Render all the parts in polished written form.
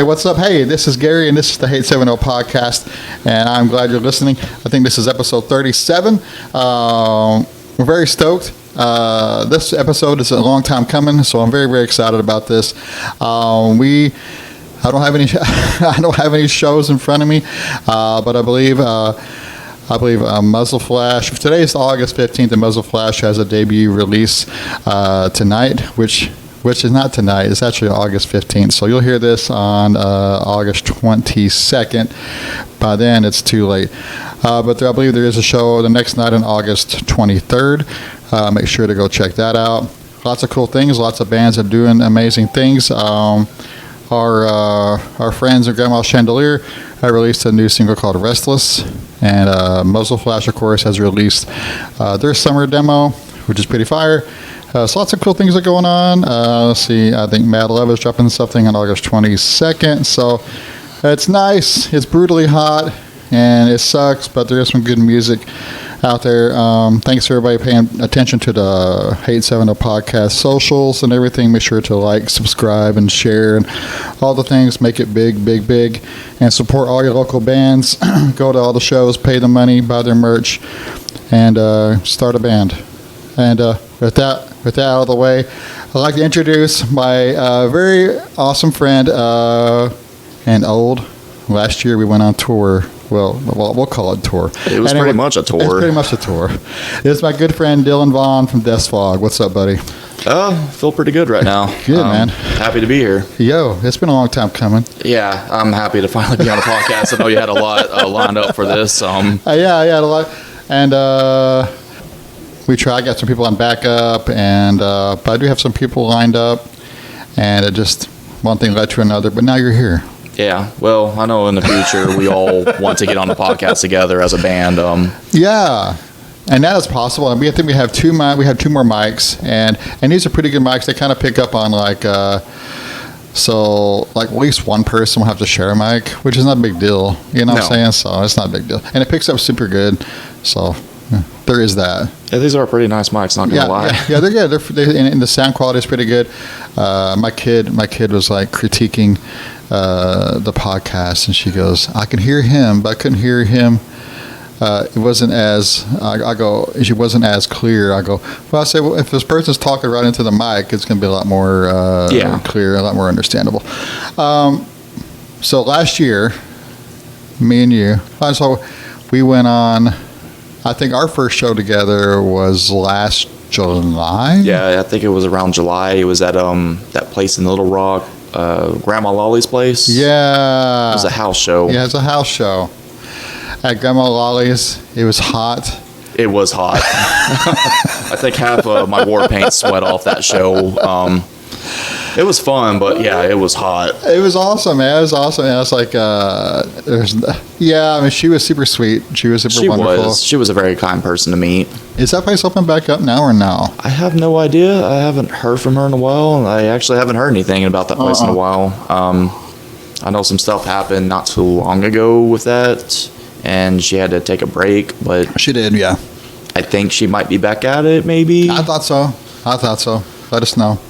Hey, what's up? Hey, this is Gary, and this is the Hate 70 podcast, and I'm glad you're listening. I think this is episode 37. We're very stoked. This episode is a long time coming, so I'm very, very excited about this. I don't have any I don't have any shows in front of me, but I believe Muzzle Flash. Today is August 15th, and Muzzle Flash has a debut release tonight, which is not tonight. It's actually August 15th. So you'll hear this on August 22nd. By then, it's too late. But I believe there is a show the next night on August 23rd. Make sure to go check that out. Lots of cool things. Lots of bands are doing amazing things. Our friends at Grandma Chandelier have released a new single called Restless. And Muzzle Flash, of course, has released their summer demo, which is pretty fire. So lots of cool things are going on. Let's see, I think Mad Love is dropping something on August 22nd. So it's nice. It's brutally hot, and it sucks, but there is some good music out there. Thanks for everybody paying attention to the Hate 70 podcast socials and everything. Make sure to like, subscribe, and share, and all the things. Make it big, big, big. And support all your local bands. Go to all the shows, pay the money, buy their merch, and start a band. And with that out of the way, I'd like to introduce my very awesome friend and old. Last year we went on tour. Well, we'll call it tour. It was pretty much a tour. It's pretty much a tour. It's my good friend Dylan Vaughn from Death Fog. What's up, buddy? Feel pretty good right now. Good, man. Happy to be here. Yo, it's been a long time coming. Yeah, I'm happy to finally be on a podcast. I know you had a lot lined up for this. Yeah, I had a lot. And I got some people on backup, and but I do have some people lined up, and it just one thing led to another. But now you're here. Yeah, well, I know in the future we all want to get on the podcast together as a band. Yeah, and that is possible. I think we have two more mics, and these are pretty good mics. They kind of pick up on so at least one person will have to share a mic, which is not a big deal. You know what I'm saying? So it's not a big deal, and it picks up super good. So. There is that. Yeah, these are pretty nice mics, not gonna lie. Yeah, they're good. And the sound quality is pretty good. My kid was like critiquing the podcast, and she goes, "I can hear him, but I couldn't hear him. It wasn't as." She wasn't as clear. I go, well, I say, well, if this person's talking right into the mic, it's gonna be a lot more clear, a lot more understandable. So last year, me and you, so we went on. I think our first show together was last July. Yeah, I think it was around July. It was at that place in Little Rock, Grandma Lolly's place. Yeah. It was a house show. Yeah, it was a house show. At Grandma Lolly's, it was hot. It was hot. I think half of my war paint sweat off that show. It was fun, but yeah, it was hot. It was awesome, man. It was awesome. And I was like, she was super sweet. She was super wonderful. She was a very kind person to meet. Is that place open back up now or no? I have no idea. I haven't heard from her in a while, and I actually haven't heard anything about that place in a while. I know some stuff happened not too long ago with that, and she had to take a break, but... She did, yeah. I think she might be back at it, maybe. I thought so. Let us know.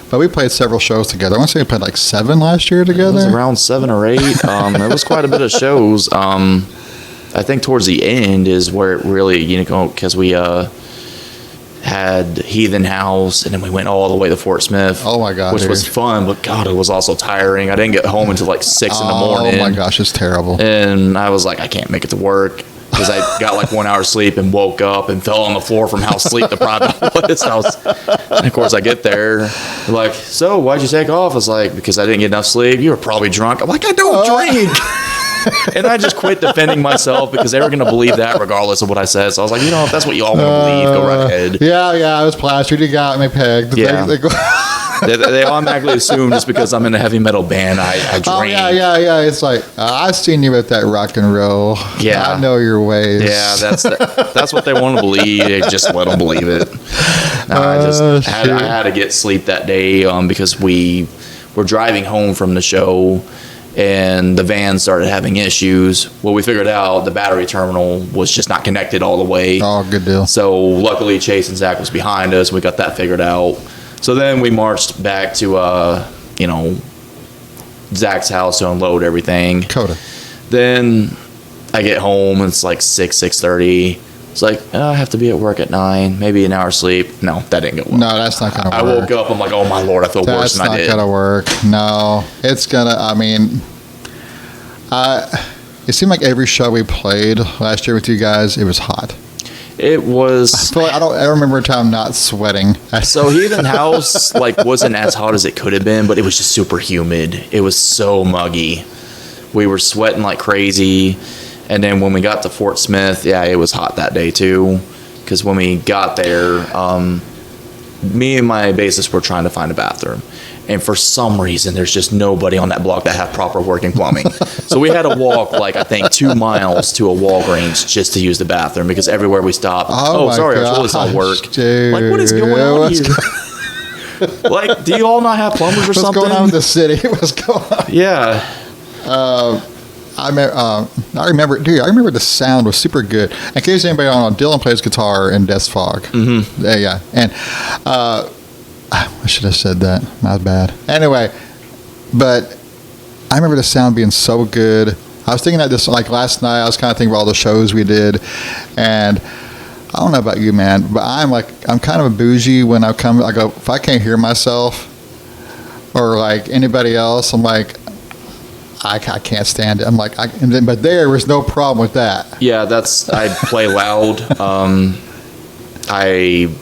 But we played several shows together. I want to say we played like 7 last year together. It was around 7 or 8. It was quite a bit of shows. I think towards the end is where it really, because we had Heathen House, and then we went all the way to Fort Smith. Oh my gosh. Which was fun, but God, it was also tiring. I didn't get home until like 6 in the morning. Oh my gosh, it's terrible. And I was like, I can't make it to work. Because I got like 1 hour sleep and woke up and fell on the floor from how sleep deprived I was. And of course, I get there, they're like, so why'd you take off? I was like, because I didn't get enough sleep. You were probably drunk. I'm like, I don't drink. And I just quit defending myself because they were going to believe that regardless of what I said. So I was like, if that's what you all want to believe, go right ahead. Yeah, I was plastered. You got me pegged. Yeah. They automatically assume just because I'm in a heavy metal band, I drink. Oh, yeah. It's like, I've seen you with that rock and roll. Yeah. I know your ways. Yeah, that's what they want to believe. Just let them believe it. I had to get sleep that day because we were driving home from the show, and the van started having issues. Well, we figured out the battery terminal was just not connected all the way. Oh, good deal. So luckily Chase and Zach was behind us. We got that figured out. So then we marched back to, Zach's house to unload everything. Coda. Then I get home and it's like 6:30. It's like, I have to be at work at 9, maybe an hour sleep. No, that didn't go well. No, that's not gonna work. I woke up, I'm like, oh my Lord, I feel worse than I did. That's not gonna work. No, it's gonna. I mean, it seemed like every show we played last year with you guys, it was hot. It was. I don't remember a time not sweating. So Heathen House wasn't as hot as it could have been, but it was just super humid. It was so muggy. We were sweating like crazy. And then when we got to Fort Smith, yeah, it was hot that day too. Because when we got there, me and my bassist were trying to find a bathroom. And for some reason, there's just nobody on that block that had proper working plumbing. So we had to walk, I think, 2 miles to a Walgreens just to use the bathroom because everywhere we stopped, sorry, our toilets don't work. Dude, what is going on here? Do you all not have plumbers or something? What's going on in the city? What's going on? Yeah. I remember the sound was super good. In case anybody don't know, Dylan plays guitar in Death's Fog. Mm-hmm. Yeah. And I should have said that. My bad. Anyway, but I remember the sound being so good. I was thinking that this, last night, I was kind of thinking about all the shows we did. And I don't know about you, man, but I'm kind of a bougie when I go, if I can't hear myself or anybody else, I'm like, I can't stand it. I'm like, but there was no problem with that. Yeah, I play loud. I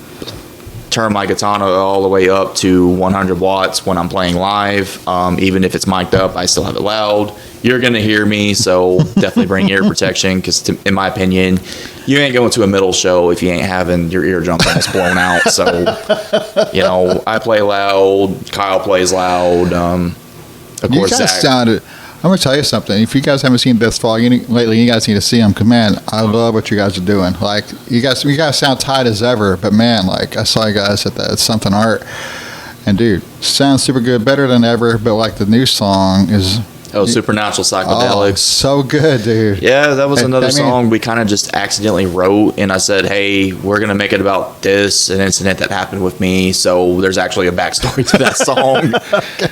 turn my katana all the way up to 100 watts when I'm playing live. Even if it's mic'd up, I still have it loud. You're going to hear me, so definitely bring ear protection because, in my opinion, you ain't going to a metal show if you ain't having your eardrum blown out. So, I play loud. Kyle plays loud. Of course, you guys Zach. sounded... I'm going to tell you something. If you guys haven't seen Death's Fog lately, you guys need to see them. Because, man, I love what you guys are doing. You guys sound tight as ever. But, man, I saw you guys at that Something Art. And, dude, sounds super good. Better than ever. But, the new song is... Oh, Supernatural Psychedelics. Oh, so good, dude. Yeah, that was another song we kind of just accidentally wrote. And I said, hey, we're going to make it about this, an incident that happened with me. So there's actually a backstory to that song. Okay.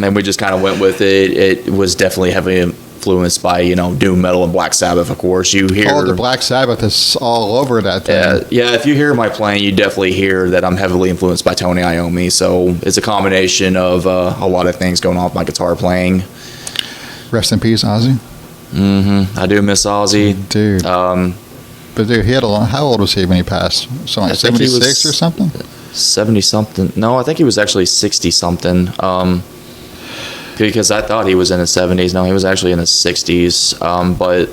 And we just kind of went with it. It was definitely heavily influenced by, doom metal and Black Sabbath, of course. You hear... Oh, the Black Sabbath is all over that thing. Yeah, if you hear my playing, you definitely hear that I'm heavily influenced by Tony Iommi. So it's a combination of a lot of things going on with my guitar playing. Rest in peace, Ozzy. Mm-hmm. I do miss Ozzy. Dude. But, dude, he had how old was he when he passed? Something 76 or something? 70-something. No, I think he was actually 60-something. Because I thought he was in his 70s. No, he was actually in his 60s. But,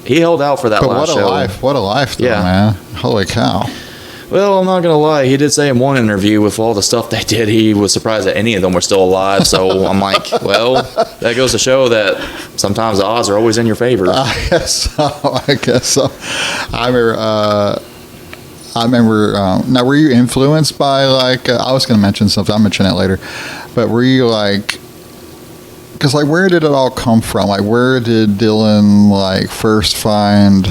he held out for that last show. What a life, though, man. Holy cow. Well, I'm not going to lie. He did say in one interview with all the stuff they did, he was surprised that any of them were still alive. So I'm like, well, that goes to show that sometimes the odds are always in your favor. I guess so. I remember, now were you influenced by I was going to mention something, I'll mention it later, but were you because where did it all come from? Where did Dylan first find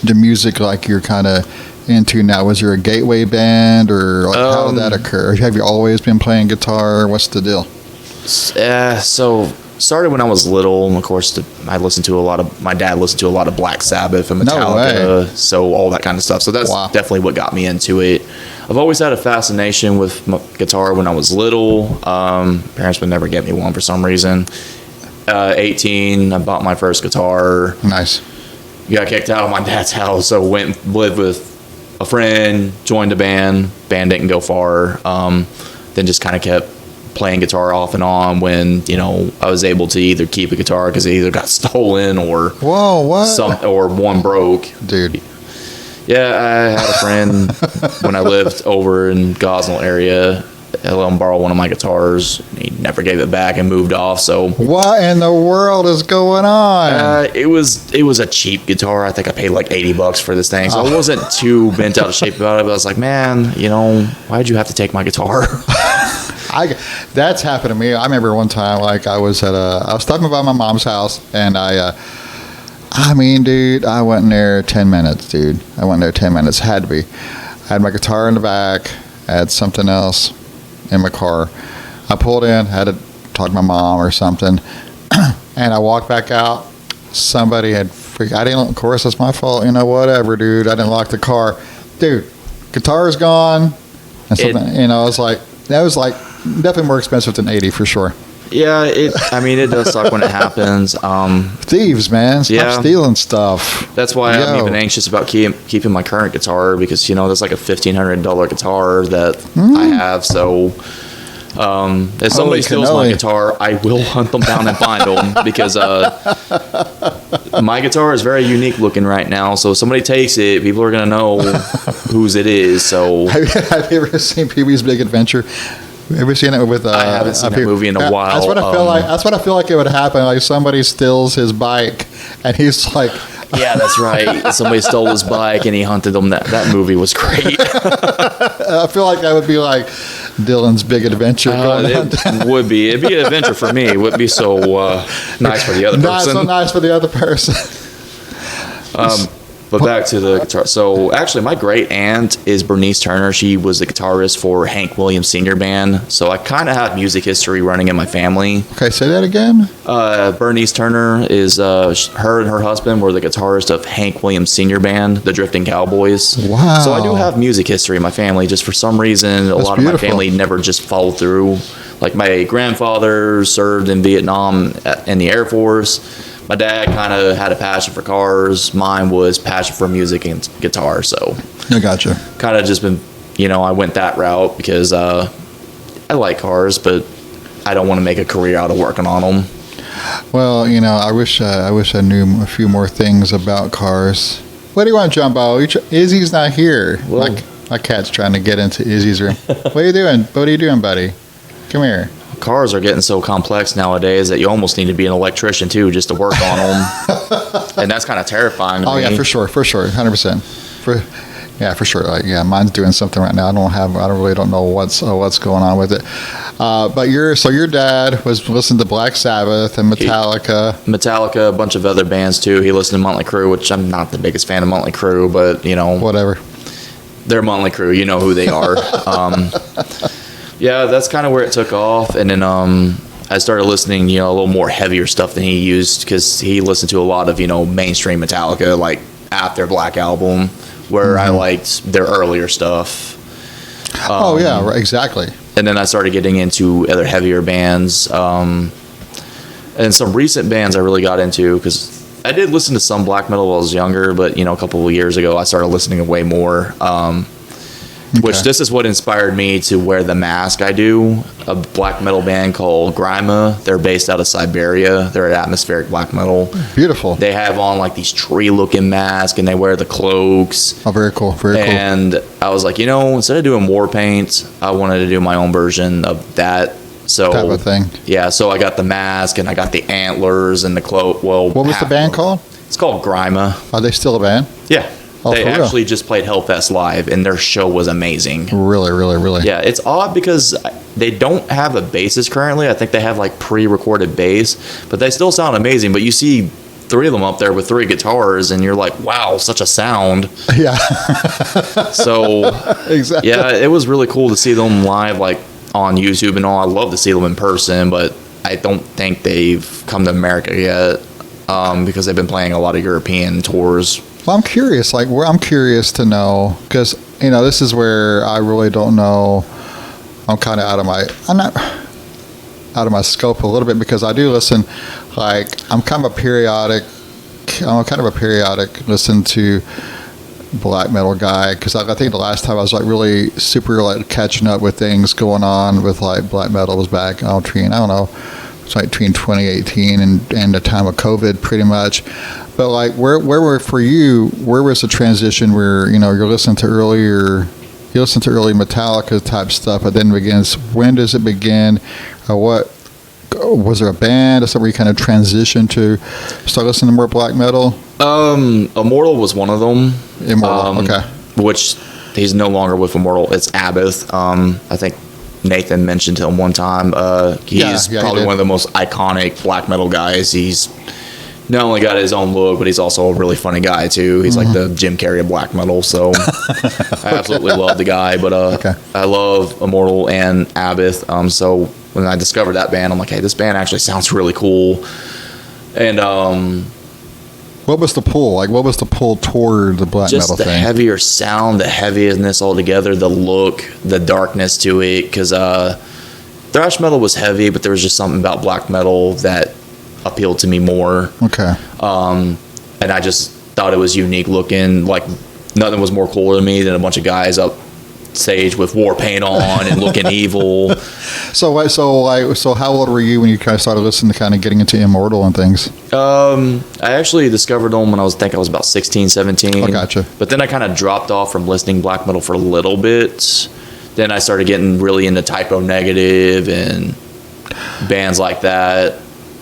the music you're kind of into now? Was there a gateway band or how did that occur? Have you always been playing guitar? What's the deal? So started when I was little, and of course my dad listened to a lot of Black Sabbath and Metallica, so all that kind of stuff. So that's definitely what got me into it. I've always had a fascination with guitar when I was little. Parents would never get me one for some reason. 18, I bought my first guitar. Nice. Got kicked out of my dad's house, so went and lived with a friend, joined a band. Band didn't go far. Then just kind of kept playing guitar off and on when, I was able to either keep a guitar because it either got stolen or or one broke. Dude. Yeah, I had a friend when I lived over in Gosnell area. I let him borrow one of my guitars. He never gave it back and moved off. So what in the world is going on? It was a cheap guitar. I think I paid $80 for this thing. So I wasn't too bent out of shape about it. But I was like, man, why'd you have to take my guitar? That's happened to me. I remember one time, I was stopping by my mom's house, and dude, I went in there 10 minutes, dude. I went there 10 minutes. Had to be. I had my guitar in the back. I had something else. in my car. I pulled in, had to talk to my mom or something, and I walked back out. Somebody had I didn't. Of course, that's my fault. Whatever, dude. I didn't lock the car, dude. Guitar is gone, and something. It's like that was like definitely more expensive than 80 for sure. Yeah, it does suck when it happens. Thieves, man, stop stealing stuff. That's why I'm even anxious about keeping my current guitar because that's like a $1,500 guitar that I have. So if somebody steals my guitar, I will hunt them down and find them because my guitar is very unique looking right now. So if somebody takes it, people are gonna know whose it is. So have you ever seen Pee-wee's Big Adventure? Have you ever seen it with? I haven't seen that movie in a while. That's what I feel like. That's what I feel like it would happen. Like somebody steals his bike, and he's like, "Yeah, that's right." Somebody stole his bike, and he hunted them. That movie was great. I feel like that would be like Dylan's Big Adventure. It would be. It'd be an adventure for me. It wouldn't be so nice for the other person. Not so nice for the other person. But back to the guitar. So actually, my great aunt is Bernice Turner. She was the guitarist for Hank Williams Sr. Band. So I kind of have music history running in my family. Okay, say that again. Bernice Turner is her and her husband were the guitarist of Hank Williams Sr. Band, the Drifting Cowboys. Wow. So I do have music history in my family. Just for some reason, a lot of my family never just followed through. Like my grandfather served in Vietnam in the Air Force. My dad kind of had a passion for cars. Mine was passion for music and guitar. So I gotcha. Kind of just been, I went that route because I like cars, but I don't want to make a career out of working on them. Well, I wish I knew a few more things about cars. What do you want, Jumbo? Izzy's not here. Well, my cat's trying to get into Izzy's room. What are you doing? What are you doing, buddy? Come here. Cars are getting so complex nowadays that you almost need to be an electrician too just to work on them, and that's kind of terrifying to me. Yeah, for sure, 100%. For sure. Like, mine's doing something right now. I really don't know what's going on with it. But your dad was listening to Black Sabbath and Metallica, a bunch of other bands too. He listened to Motley Crue, which I'm not the biggest fan of Motley Crue, but whatever. They're Motley Crue. You know who they are. Yeah, that's kind of where it took off, and then I started listening, a little more heavier stuff than he used because he listened to a lot of, mainstream Metallica, like after Black Album, where I liked their earlier stuff. Right, exactly. And then I started getting into other heavier bands, and some recent bands I really got into because I did listen to some black metal when I was younger, but a couple of years ago I started listening to way more. Which this is what inspired me to wear the mask I do. A black metal band called Grima. They're based out of Siberia. They're an atmospheric black metal. Beautiful. They have on like these tree-looking masks, and they wear the cloaks. Oh, very cool. Very cool. And I was like, instead of doing war paint, I wanted to do my own version of that. So type of thing. Yeah. So I got the mask, and I got the antlers and the cloak. Well, what was the band called? It's called Grima. Are they still a band? Yeah. They actually just played Hellfest live, and their show was amazing. Really, really, really? Yeah, it's odd because they don't have a bassist currently. I think they have, like, pre-recorded bass, but they still sound amazing. But you see 3 of them up there with 3 guitars, and you're like, wow, such a sound. Yeah. So, exactly. Yeah, it was really cool to see them live, like, on YouTube and all. I'd love to see them in person, but I don't think they've come to America yet because they've been playing a lot of European tours. Well, I'm curious. I'm curious to know because this is where I really don't know. I'm kind of I'm not out of my scope a little bit because I do listen. I'm kind of a periodic listen to black metal guy because I think the last time I was really super catching up with things going on with black metal was back between it's between 2018 and the time of COVID pretty much. But where for you, where was the transition where you're listening to early Metallica type stuff, but then begins? When does it begin? What was there a band or something where you kind of transition to start listening to more black metal? Immortal was one of them. Immortal, okay. Which he's no longer with Immortal. It's Abbott. I think Nathan mentioned him one time. He's probably one of the most iconic black metal guys. not only got his own look, but he's also a really funny guy too. He's like the Jim Carrey of black metal. So I absolutely love the guy. But I love Immortal and Abbott. So when I discovered that band, I'm like, hey, this band actually sounds really cool. And what was the pull? Like, what was the pull toward the black metal thing? Just the heavier sound, the heaviness altogether, the look, the darkness to it. Because thrash metal was heavy, but there was just something about black metal that appealed to me more. Okay. And I just thought it was unique looking. Like, nothing was more cooler to me than a bunch of guys up stage with war paint on and looking evil. So how old were you when you kind of started listening to kind of getting into Immortal and things? I actually discovered them when I was about 16, 17. Oh, gotcha. But then I kind of dropped off from listening black metal for a little bit. Then I started getting really into Typo Negative and bands like that.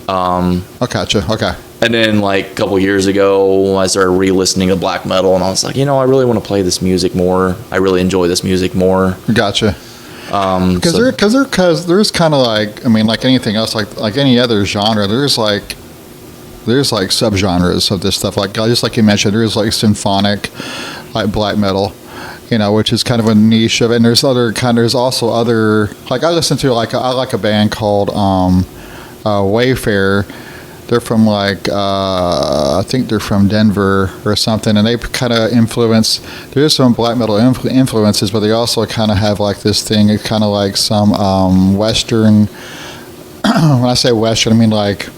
Oh, gotcha. Okay. And then, like, a couple years ago, I started re-listening to black metal, and I was like, I really want to play this music more. I really enjoy this music more. Gotcha. Because there's kind of like, I mean, like anything else, like any other genre, there's like subgenres of this stuff. Like, just like you mentioned, there's like symphonic, like black metal, which is kind of a niche of it. And there's also other, like I listen to, I like a band called Wayfarer. They're from I think they're from Denver or something, and they kind of influence. There's some black metal influences, but they also kind of have like this thing. It's kind of like some Western. When I say Western, I mean like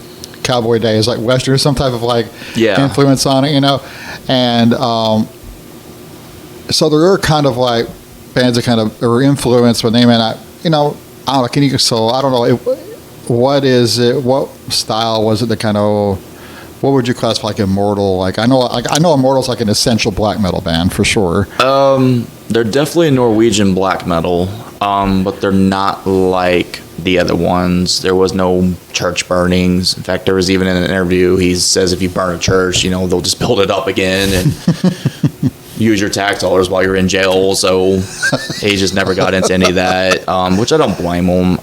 Cowboy Days, like Western, some type of like influence on it, And so there are kind of like bands that kind of are influenced, but they may not. I don't know. So I don't know. What is it? What style was it that kind of? What would you classify like Immortal? I know Immortal's like an essential black metal band for sure. They're definitely Norwegian black metal, but they're not like the other ones. There was no church burnings. In fact, there was even in an interview he says if you burn a church, they'll just build it up again and use your tax dollars while you're in jail. So he just never got into any of that, which I don't blame him.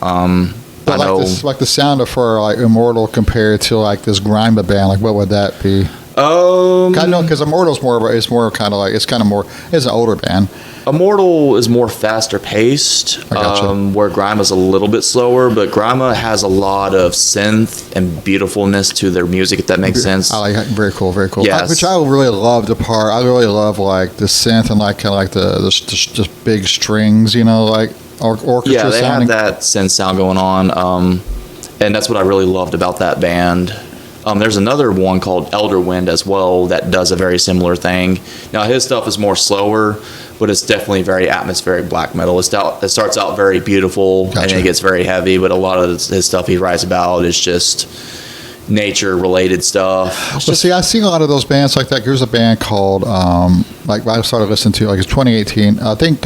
But like the sound of for like Immortal compared to like this grime band, like what would that be? I know because Immortal's it's an older band. Immortal is more faster paced, where Grima is a little bit slower, but Grima has a lot of synth and beautifulness to their music, if that makes sense. I like that. Very cool, very cool. Yes. Which I really love the part. I really love like the synth and like kind of like the just big strings, like. Orchestra yeah, they sounding. have that synth sound going on, and that's what I really loved about that band. There's another one called Elder Wind as well that does a very similar thing. Now his stuff is more slower, but it's definitely very atmospheric black metal. It starts out very beautiful, and then it gets very heavy, but a lot of his stuff he writes about is just nature-related stuff. I see a lot of those bands like that. There's a band called, like I started listening to, like it's 2018, I think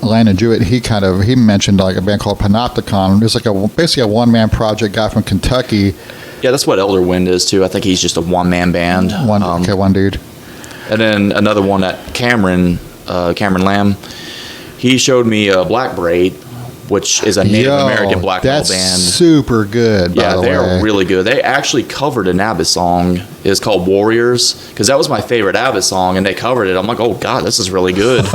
Landon Jewett, he mentioned like a band called Panopticon. It's like basically a one-man project guy from Kentucky. Yeah, that's what Elder Wind is too. I think he's just a one-man band. One dude. And then another one that Cameron Lamb, he showed me Black Braid, which is a Native American black metal band. That's super good, by the way. Yeah, they're really good. They actually covered an Abbott song. It's called Warriors, because that was my favorite Abbott song, and they covered it. I'm like, oh, God, this is really good.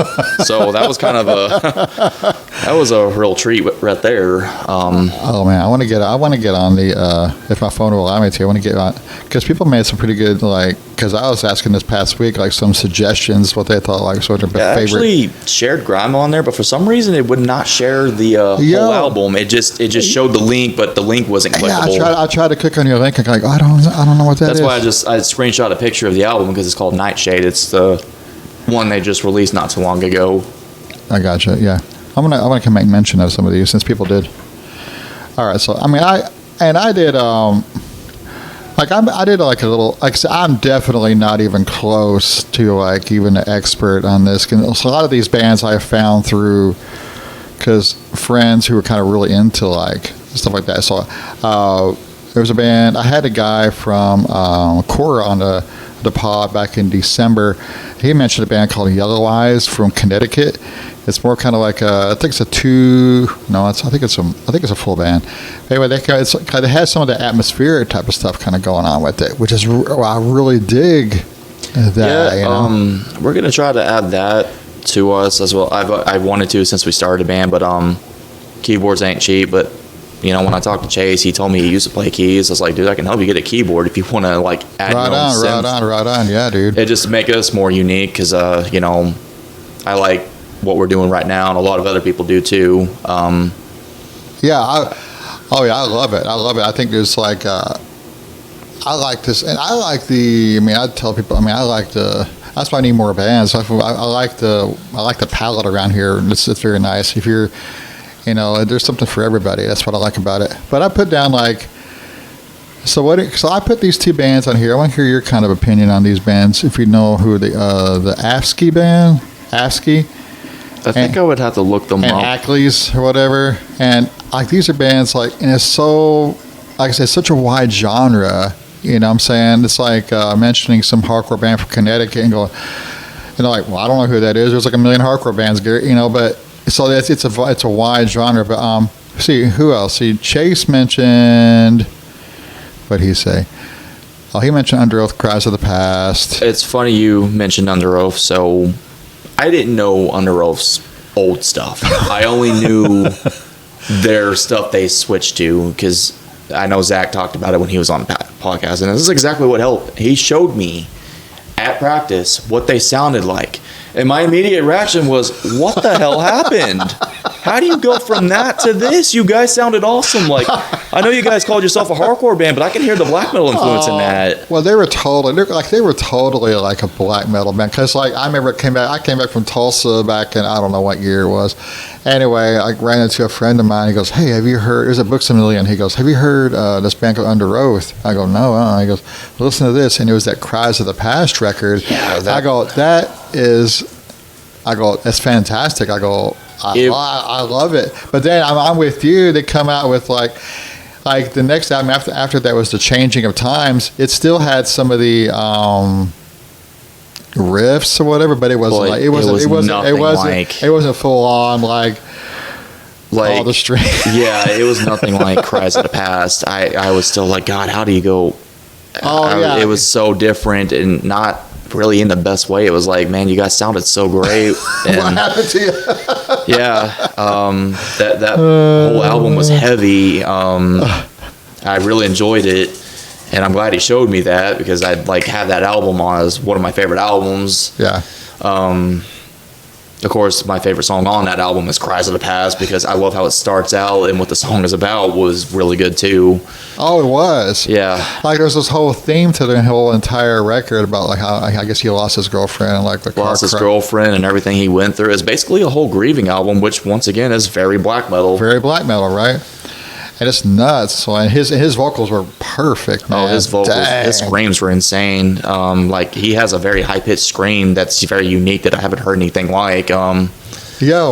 So that was kind of a real treat right there. Oh, man, I want to get on the, if my phone will allow me to, I want to get on, because people made some pretty good, because I was asking this past week, some suggestions, what they thought, sort of favorite. I actually shared Grime on there, but for some reason it would not share the whole album. It just showed the link, but the link wasn't clickable. Yeah, I tried to click on your link, and I don't know what that is. That's why I screenshot a picture of the album, because it's called Nightshade. It's the one they just released not too long ago. I gotcha. Yeah, I'm gonna come make mention of some of these since people did. All right, so I did I did a little, I said, I'm definitely not even close to even an expert on this. So a lot of these bands I have found through because friends who were kind of really into stuff like that. So there was a band. I had a guy from Cora on the pod back in December. He mentioned a band called Yellow Eyes from Connecticut. It's more kind of like I think it's a two. No, I think it's a full band. Anyway, they has some of the atmospheric type of stuff kind of going on with it, which is I really dig that. Yeah, we're gonna try to add that to us as well. I wanted to since we started a band, but keyboards ain't cheap. But when I talked to Chase, he told me he used to play keys. I was like, dude, I can help you get a keyboard if you want to like add your own synth. Right on, yeah, dude. It just make us more unique because I like what we're doing right now, and a lot of other people do too. I love it. I think there's like I like this, and I like I tell people. I like the. That's why I need more bands. I like the palette around here. It's very nice. If you're, there's something for everybody. That's what I like about it. But I put down so I put these two bands on here. I want to hear your kind of opinion on these bands. If you know who the AFSCI band, AFSCI. I think I would have to look them up. And Ackley's or whatever. And like these are bands and it's so, like I said, such a wide genre. You know what I'm saying? It's like mentioning some hardcore band from Connecticut and going, like, well, I don't know who that is. There's like a million hardcore bands, but so it's a wide genre. But see, who else? See, Chase mentioned, what did he say? Oh, he mentioned Under Oath, Cries of the Past. It's funny you mentioned Under Oath. So I didn't know Under Oath's old stuff. I only knew their stuff they switched to because I know Zach talked about it when he was on the podcast, and this is exactly what helped. He showed me at practice what they sounded like, and my immediate reaction was, what the hell happened? How do you go from that to this? You guys sounded awesome. Like, I know you guys called yourself a hardcore band, but I can hear the black metal influence in that. Well, they were totally like a black metal band. Because I remember I came back from Tulsa back in, I don't know what year it was. Anyway, I ran into a friend of mine. He goes, hey, have you heard, there's a Books a Million. He goes, have you heard this band called Under Oath? I go, no. He goes, listen to this. And it was that Cries of the Past record. Yeah, I go, that's fantastic. I go, I love it. But then I'm with you. They come out with like the next album after that was The Changing of Times. It still had some of the riffs or whatever, but it wasn't it wasn't full on like all the strings. Yeah, it was nothing like Cries of the Past. I was still like, God, how do you go? Yeah. It was so different and not really in the best way. It was like, man, you guys sounded so great. And what happened to you? Yeah, that whole album was heavy. I really enjoyed it, and I'm glad he showed me that because I'd have that album on as one of my favorite albums. Yeah. Of course, my favorite song on that album is Cries of the Past because I love how it starts out, and what the song is about was really good too. Oh, it was? Yeah. There's this whole theme to the whole entire record about how I guess he lost his girlfriend and the car lost his girlfriend and everything he went through. It's basically a whole grieving album, which once again is very black metal. Very black metal, right? And it's nuts. So his vocals were perfect, man. Oh, his vocals, his screams were insane. He has a very high pitched scream that's very unique that I haven't heard anything like. Yo,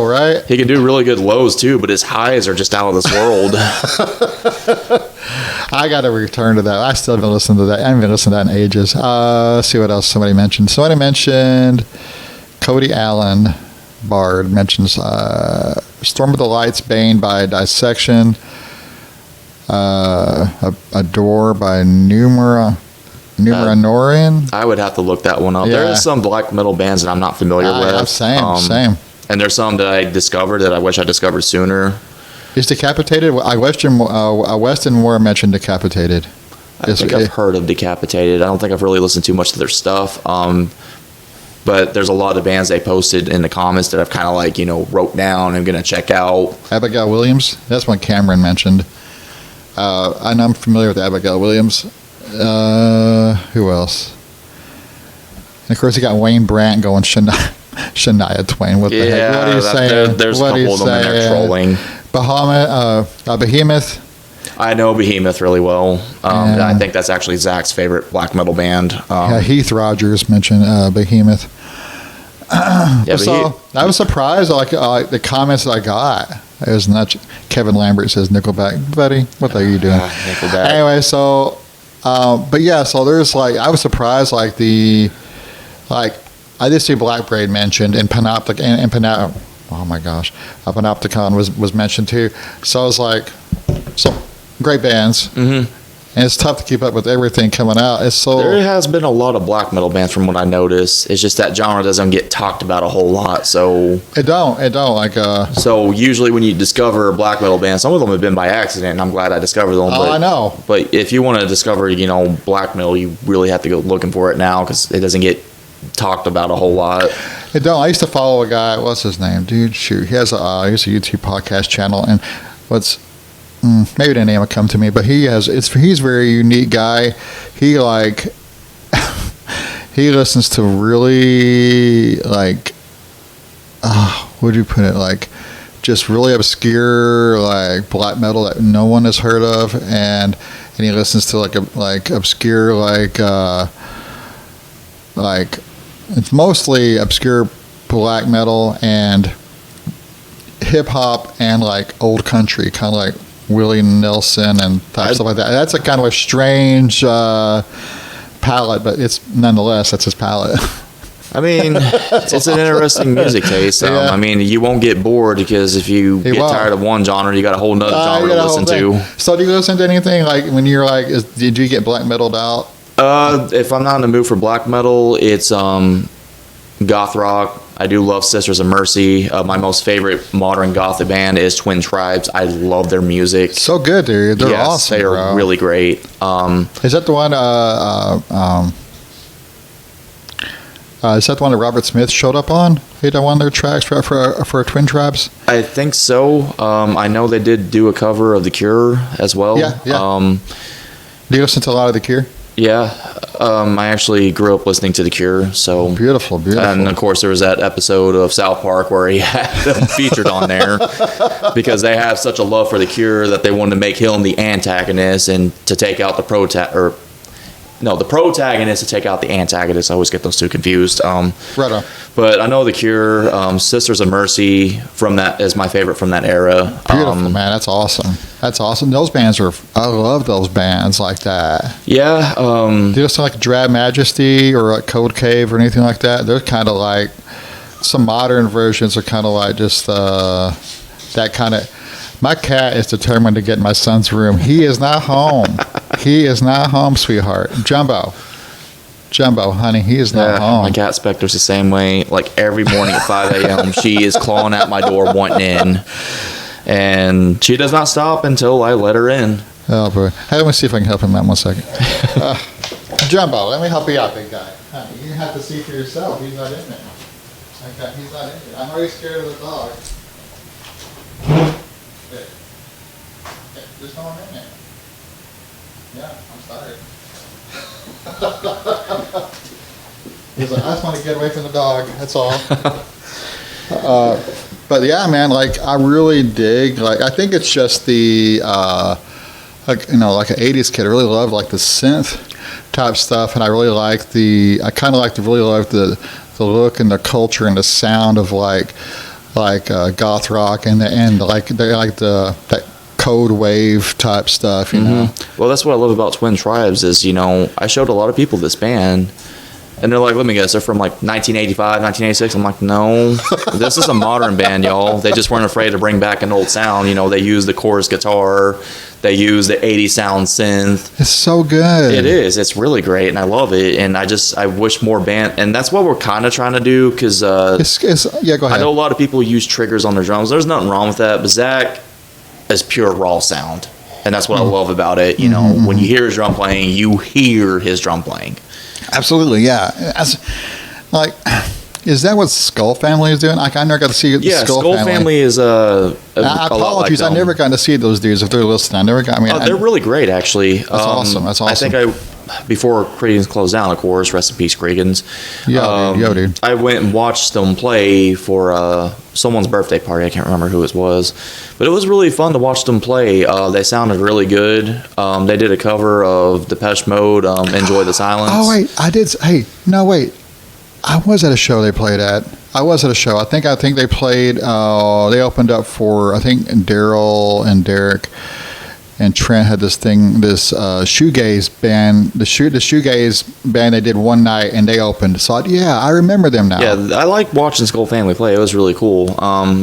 right? He can do really good lows too, but his highs are just out of this world. I got to return to that. I still haven't listened to that. I haven't been listening to that in ages. Let's see what else somebody mentioned. Somebody mentioned Cody Allen. Bard mentions Storm of the Lights, Bane by Dissection. A Door by Numera Norian. I would have to look that one up. Yeah. There are some black metal bands that I'm not familiar with. Same. And there's some that I discovered that I wish I discovered sooner. Is Decapitated? Weston Moore mentioned Decapitated. I think I've heard of Decapitated. I don't think I've really listened too much to their stuff. But there's a lot of bands they posted in the comments that I've kind of wrote down and going to check out. Abigail Williams. That's one Cameron mentioned. And I'm familiar with Abigail Williams. Who else? And of course, you got Wayne Brandt going Shania Twain. What the heck? What are you saying? There's a couple of them in there trolling. Behemoth. I know Behemoth really well. I think that's actually Zach's favorite black metal band. Heath Rogers mentioned Behemoth. Yeah, but So I was surprised, like the comments that I got. It was nuts. Kevin Lambert says Nickelback, buddy. What the hell are you doing? Nickelback. Anyway, so, but yeah, so there's like I was surprised, like I did see Black Braid mentioned and Panoptic and oh my gosh, Panopticon was mentioned too. So I was like, so great bands. Mm-hmm. And it's tough to keep up with everything coming out. It's so there has been a lot of black metal bands from what I noticed. It's just that genre doesn't get talked about a whole lot. So it don't like So usually when you discover a black metal band, some of them have been by accident, and I'm glad I discovered them. I know. But if you want to discover, black metal, you really have to go looking for it now because it doesn't get talked about a whole lot. It don't. I used to follow a guy. What's his name, dude? Shoot, he has a YouTube podcast channel, and maybe the name will come to me, but he's a very unique guy. He he listens to really like what do you put it, like just really obscure like black metal that no one has heard of, and he listens to like obscure like it's mostly obscure black metal and hip hop and like old country, kind of like Willie Nelson and stuff like that. That's a kind of a strange palette, but it's nonetheless that's his palette. I mean, it's an interesting music taste. Yeah. I mean, you won't get bored because if you get tired of one genre, you got a whole nother genre to listen to. So do you listen to anything like when you're like, did you get black metaled out? If I'm not in the mood for black metal, it's goth rock. I do love Sisters of Mercy. My most favorite modern gothic band is Twin Tribes. I love their music. So good, dude. They're awesome. They are really great. Is that the one? Is that the one that Robert Smith showed up on? He did one of their tracks for Twin Tribes. I think so. I know they did do a cover of The Cure as well. Yeah. Do you listen to a lot of The Cure? Yeah, I actually grew up listening to The Cure, so beautiful. And of course, there was that episode of South Park where he had them featured on there because they have such a love for The Cure that they wanted to make him the antagonist and to take out the protagonist to take out the antagonist. I always get those two confused. Right on. But I know The Cure, Sisters of Mercy is my favorite from that era. Beautiful, man. That's awesome. That's awesome. Those bands I love those bands like that. Yeah. Do you listen to like Drab Majesty or like Cold Cave or anything like that? They're kind of like, some modern versions are kind of like just that kind of. My cat is determined to get in my son's room. He is not home. He is not home, sweetheart. Jumbo, honey, he is not home. My cat Spectre's the same way. Like every morning at 5 a.m., she is clawing at my door wanting in. And she does not stop until I let her in. Oh, boy. Hey, let me see if I can help him out 1 second. Jumbo, let me help you out, big guy. Honey, you have to see for yourself. He's not in there. Okay, he's not in there. I'm already scared of the dog. There's no one in there. Yeah, I'm sorry. He's like, I just want to get away from the dog. That's all. But yeah, man, like I really dig. Like I think it's just the like an '80s kid. I really love like the synth type stuff, and I really like I kind of really love the look and the culture and the sound of like goth rock and that code wave type stuff, you know. Well, that's what I love about Twin Tribes is, I showed a lot of people this band and they're like, let me guess, they're from like 1985, 1986. I'm like, no, this is a modern band, y'all. They just weren't afraid to bring back an old sound. They use the chorus guitar, they use the 80s sound synth. It's so good. It is. It's really great, and I love it. And I wish more band, and that's what we're kind of trying to do because go ahead. I know a lot of people use triggers on their drums. There's nothing wrong with that, but Zach is pure raw sound, and that's what I love about it. When you hear his drum playing, you hear his drum playing. Absolutely, yeah. Is that what Skull Family is doing? I never got to see Skull Family is apologies, I never got to see those dudes. If they're listening, I never got. They're really great, actually. That's awesome. That's awesome. I think before Creedence closed down, of course, rest in peace, Creedence. Dude. I went and watched them play for someone's birthday party. I can't remember who it was, but it was really fun to watch them play. They sounded really good. They did a cover of Depeche Mode, "Enjoy the Silence." Oh wait, I did. Hey, no wait. I was at a show they played at. I was at a show. I think they played. They opened up for, I think, Daryl and Derek and Trent had this shoegaze band. The shoegaze band they did one night and they opened. So I remember them now. Yeah, I like watching Skull Family play. It was really cool.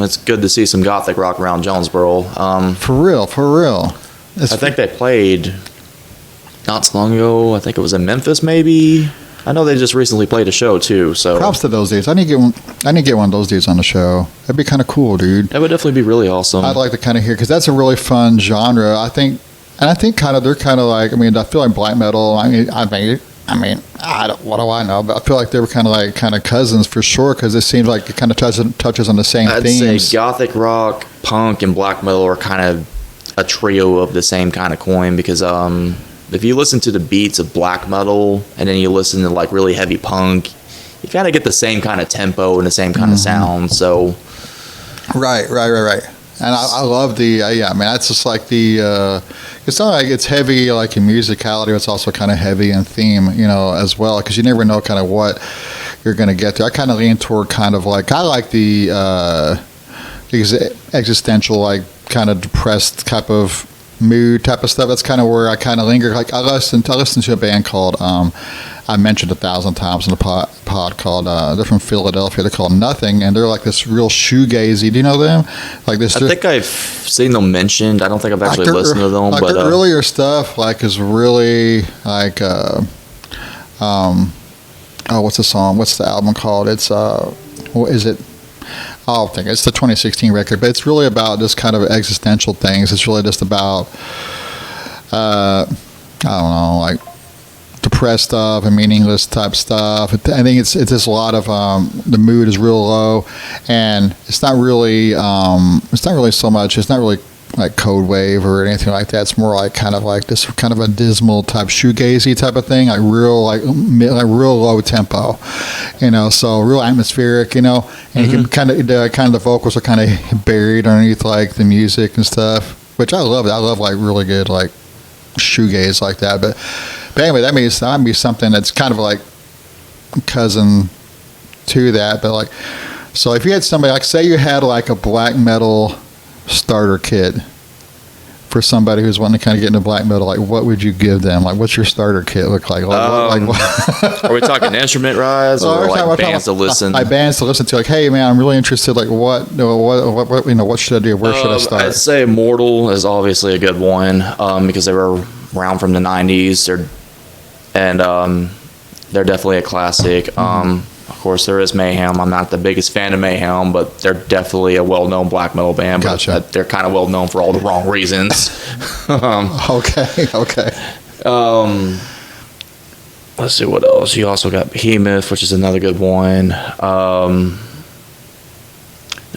It's good to see some gothic rock around Jonesboro. For real. I think they played not so long ago. I think it was in Memphis, maybe. I know they just recently played a show too. So props to those dudes. I need to get one of those dudes on the show. That'd be kind of cool, dude. That would definitely be really awesome. I'd like to kind of hear, because that's a really fun genre. I think kind of they're kind of like. I mean, I feel like black metal. I mean, what do I know? But I feel like they were kind of cousins for sure, because it seems like it kind of touches on the same themes. I'd say gothic rock, punk, and black metal are kind of a trio of the same kind of coin, because if you listen to the beats of black metal and then you listen to like really heavy punk, you kind of get the same kind of tempo and the same kind of sound. So, right. And I love the I mean, that's just like the. It's not like it's heavy like in musicality, but it's also kind of heavy in theme, as well, because you never know kind of what you're going to get to. I kind of lean toward kind of like, I like the existential, like kind of depressed type of mood type of stuff. That's kind of where I kind of linger. Like I listen to a band called I mentioned 1,000 times in the pod called they're from Philadelphia. They're called Nothing, and they're like this real shoegazy. Do you know them? Like this. I think I've seen them mentioned. I don't think I've actually listened to them. Like but their earlier stuff is really like what's the song? What's the album called? It's what is it? I think it's the 2016 record, but it's really about this kind of existential things. It's really just about, I don't know, like depressed stuff and meaningless type stuff. I think it's just a lot of the mood is real low, and it's not really so much. It's not really like Code Wave or anything like that. It's more like kind of like this kind of a dismal type shoegazy type of thing, like real low tempo, so real atmospheric, and you can kind of the vocals are kind of buried underneath like the music and stuff, which I love. I love like really good like shoegaze like that. But anyway, that might be something that's kind of like cousin to that. But like, so if you had somebody like, say you had like a black metal starter kit for somebody who's wanting to kind of get into black metal, like what would you give them? Like what's your starter kit look like? What? Are we talking instrument rise or like bands to listen? Like bands to listen to. Like, hey man, I'm really interested. Like what should I do? Where should I start? I'd say Immortal is obviously a good one because they were around from the 90s. They're definitely a classic. Of course, there is Mayhem. I'm not the biggest fan of Mayhem, but they're definitely a well-known black metal band. Gotcha. But they're kind of well-known for all the wrong reasons. Okay. Let's see what else. You also got Behemoth, which is another good one. There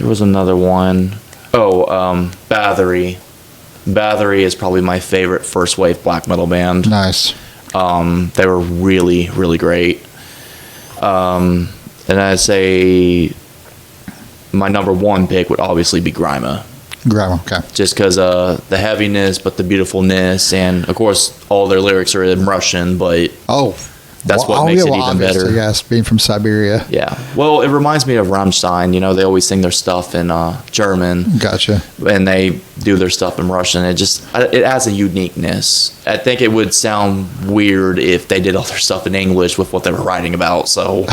was another one. Bathory. Bathory is probably my favorite first-wave black metal band. Nice. They were really, really great. And I'd say my number one pick would obviously be Grima. Okay. Just because the heaviness, but the beautifulness, and of course all their lyrics are in Russian, but that's what makes it even better. Yes, being from Siberia. Yeah. Well, it reminds me of Rammstein. They always sing their stuff in German. Gotcha. And they do their stuff in Russian. It adds a uniqueness. I think it would sound weird if they did all their stuff in English with what they were writing about. So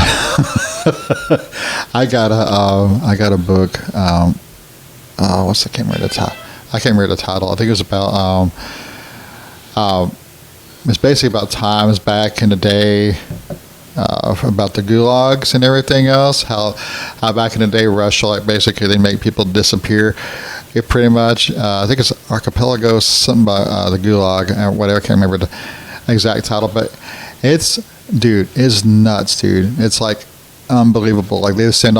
I got a book. I can't remember the title. I think it was about it's basically about times back in the day, about the gulags and everything else. How back in the day Russia, like basically they make people disappear. It pretty much. I think it's Archipelago, something about the gulag or whatever. I can't remember the exact title, but it's nuts, dude. It's like unbelievable. Like they send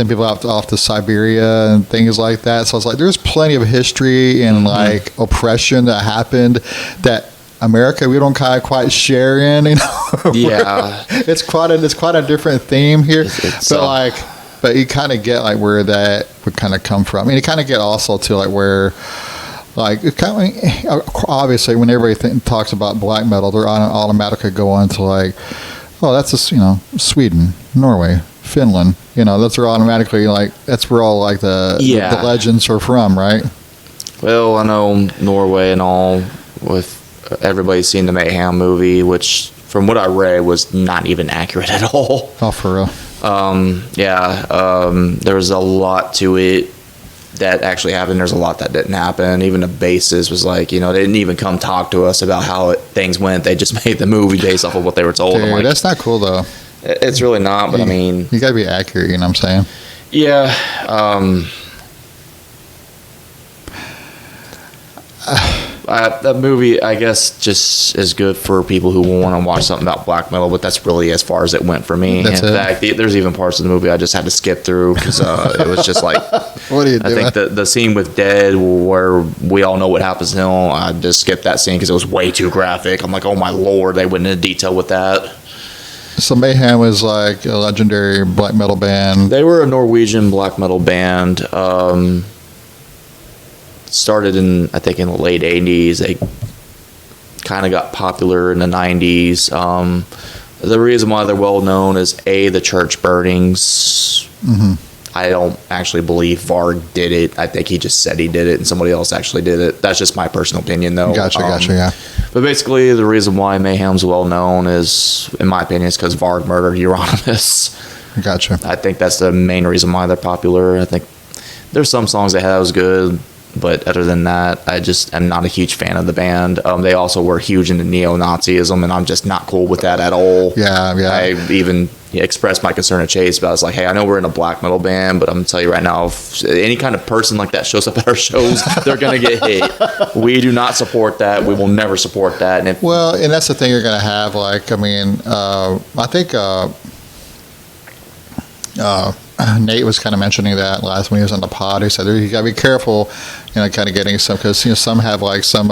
people off to Siberia and things like that. So it's like there's plenty of history and like oppression that happened that America we don't kind of quite share in. Yeah, it's quite a different theme here. But you kind of get like where that would kind of come from. I mean, you kind of get also to like where. Like, it kind of, obviously, when everybody talks about black metal, they're automatically go on to like, oh, that's Sweden, Norway, Finland. Those are automatically that's where all the legends are from, right? Well, I know Norway and all, with everybody's seen the Mayhem movie, which from what I read was not even accurate at all. Oh, for real? There was a lot to it that actually happened. There's a lot that didn't happen. Even the bassist was like, they didn't even come talk to us about how things went. They just made the movie based off of what they were told. Dude, that's not cool, though. It's really not, but I mean... You gotta be accurate, you know what I'm saying? Yeah. That movie, I guess, just is good for people who want to watch something about black metal, but that's really as far as it went for me. In fact, there's even parts of the movie I just had to skip through because it was just like... What are you doing? I think the scene with Dead, where we all know what happens to him, I just skipped that scene because it was way too graphic. I'm like, oh my lord, they went into detail with that. So Mayhem was like a legendary black metal band. They were a Norwegian black metal band. Started in the late 80s. They kind of got popular in the 90s. The reason why they're well known is the church burnings. Mm-hmm. I don't actually believe Vaughn did it. I think he just said he did it and somebody else actually did it. That's just my personal opinion, though. Gotcha, yeah. But basically, the reason why Mayhem's well known is, in my opinion, is because Vaughn murdered Euronymous. Gotcha. I think that's the main reason why they're popular. I think there's some songs they had that was good, but other than that, I just am not a huge fan of the band. They also were huge into neo-Nazism, and I'm just not cool with that at all. Yeah. I even expressed my concern to Chase, but I was like, hey, I know we're in a black metal band, but I'm going to tell you right now, if any kind of person like that shows up at our shows, they're going to get hit. We do not support that. We will never support that. And and that's the thing you're going to have. I think... Nate was kind of mentioning that last when he was on the pod. He said you got to be careful, kind of getting some, because some have some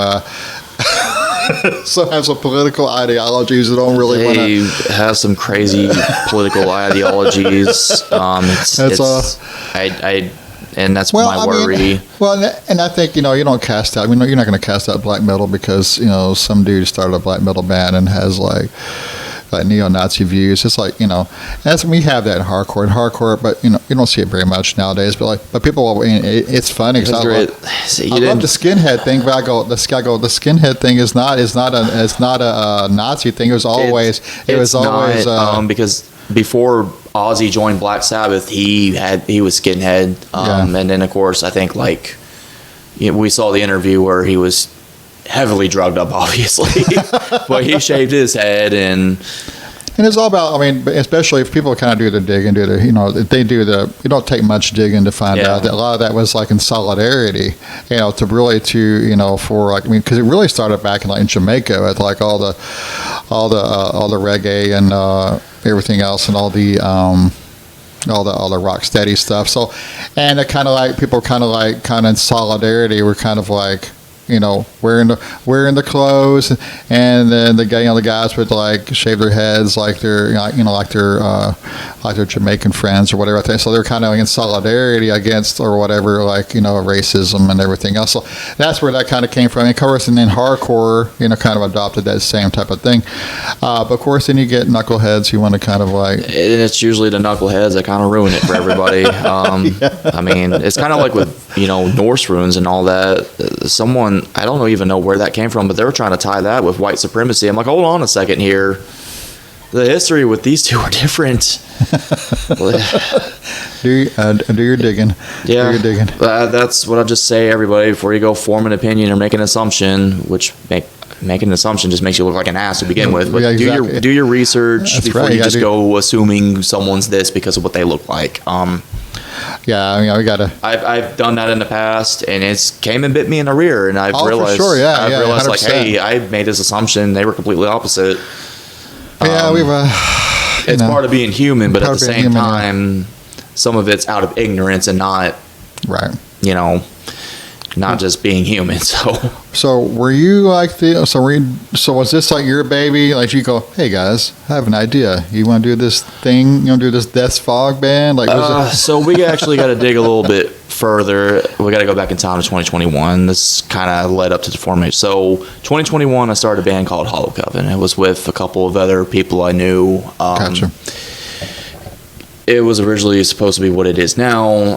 some have some political ideologies that don't really want to have some crazy political ideologies. And that's my worry. And I think you don't cast out. You're not going to cast out black metal because some dude started a black metal band and has like neo-Nazi views. It's as we have that in hardcore, but you don't see it very much nowadays. But people, it's funny because I love the skinhead thing. But the skinhead thing is not a Nazi thing. It was always because before Ozzy joined Black Sabbath, he was skinhead, and then of course I think we saw the interview where he was heavily drugged up, obviously, but he shaved his head and it's all about. Especially if people kind of do the digging, you don't take much digging to find out that a lot of that was in solidarity, because it really started back in Jamaica with all the reggae and everything else and all the rock steady stuff. So, and it kind of people kind of in solidarity were kind of wearing the clothes, and then the guys would shave their heads like they're Jamaican friends or whatever. So they're kind of in solidarity against or whatever, racism and everything else. So that's where that kind of came from. And of course, and then hardcore, kind of adopted that same type of thing. But of course, then you get knuckleheads who want to kind of and it's usually the knuckleheads that kind of ruin it for everybody. It's kind of like with Norse runes and all that. Someone, I don't even know where that came from, but they were trying to tie that with white supremacy. I'm like, hold on a second here. The history with these two are different. Do your digging. Yeah. Do your digging. That's what I'll just say, everybody, before you go form an opinion or make an assumption, which making an assumption just makes you look like an ass to begin with. But do your research. That's before you just go assuming someone's this because of what they look like. Yeah, we gotta. I've done that in the past, and it's came and bit me in the rear, and I've realized. For sure, yeah, I've realized 100%. Hey, I made this assumption; they were completely opposite. Yeah, it's part of being human, but at the same time, some of it's out of ignorance and not right. Not just being human. So were you so was this your baby? You go, hey guys, I have an idea. You want to do this thing? You want to do this Death Fog band? So we actually got to dig a little bit further, we got to go back in time to 2021. This kind of led up to the formation. So 2021, I started a band called Hollow Coven. It was with a couple of other people I knew. Gotcha. It was originally supposed to be what it is now.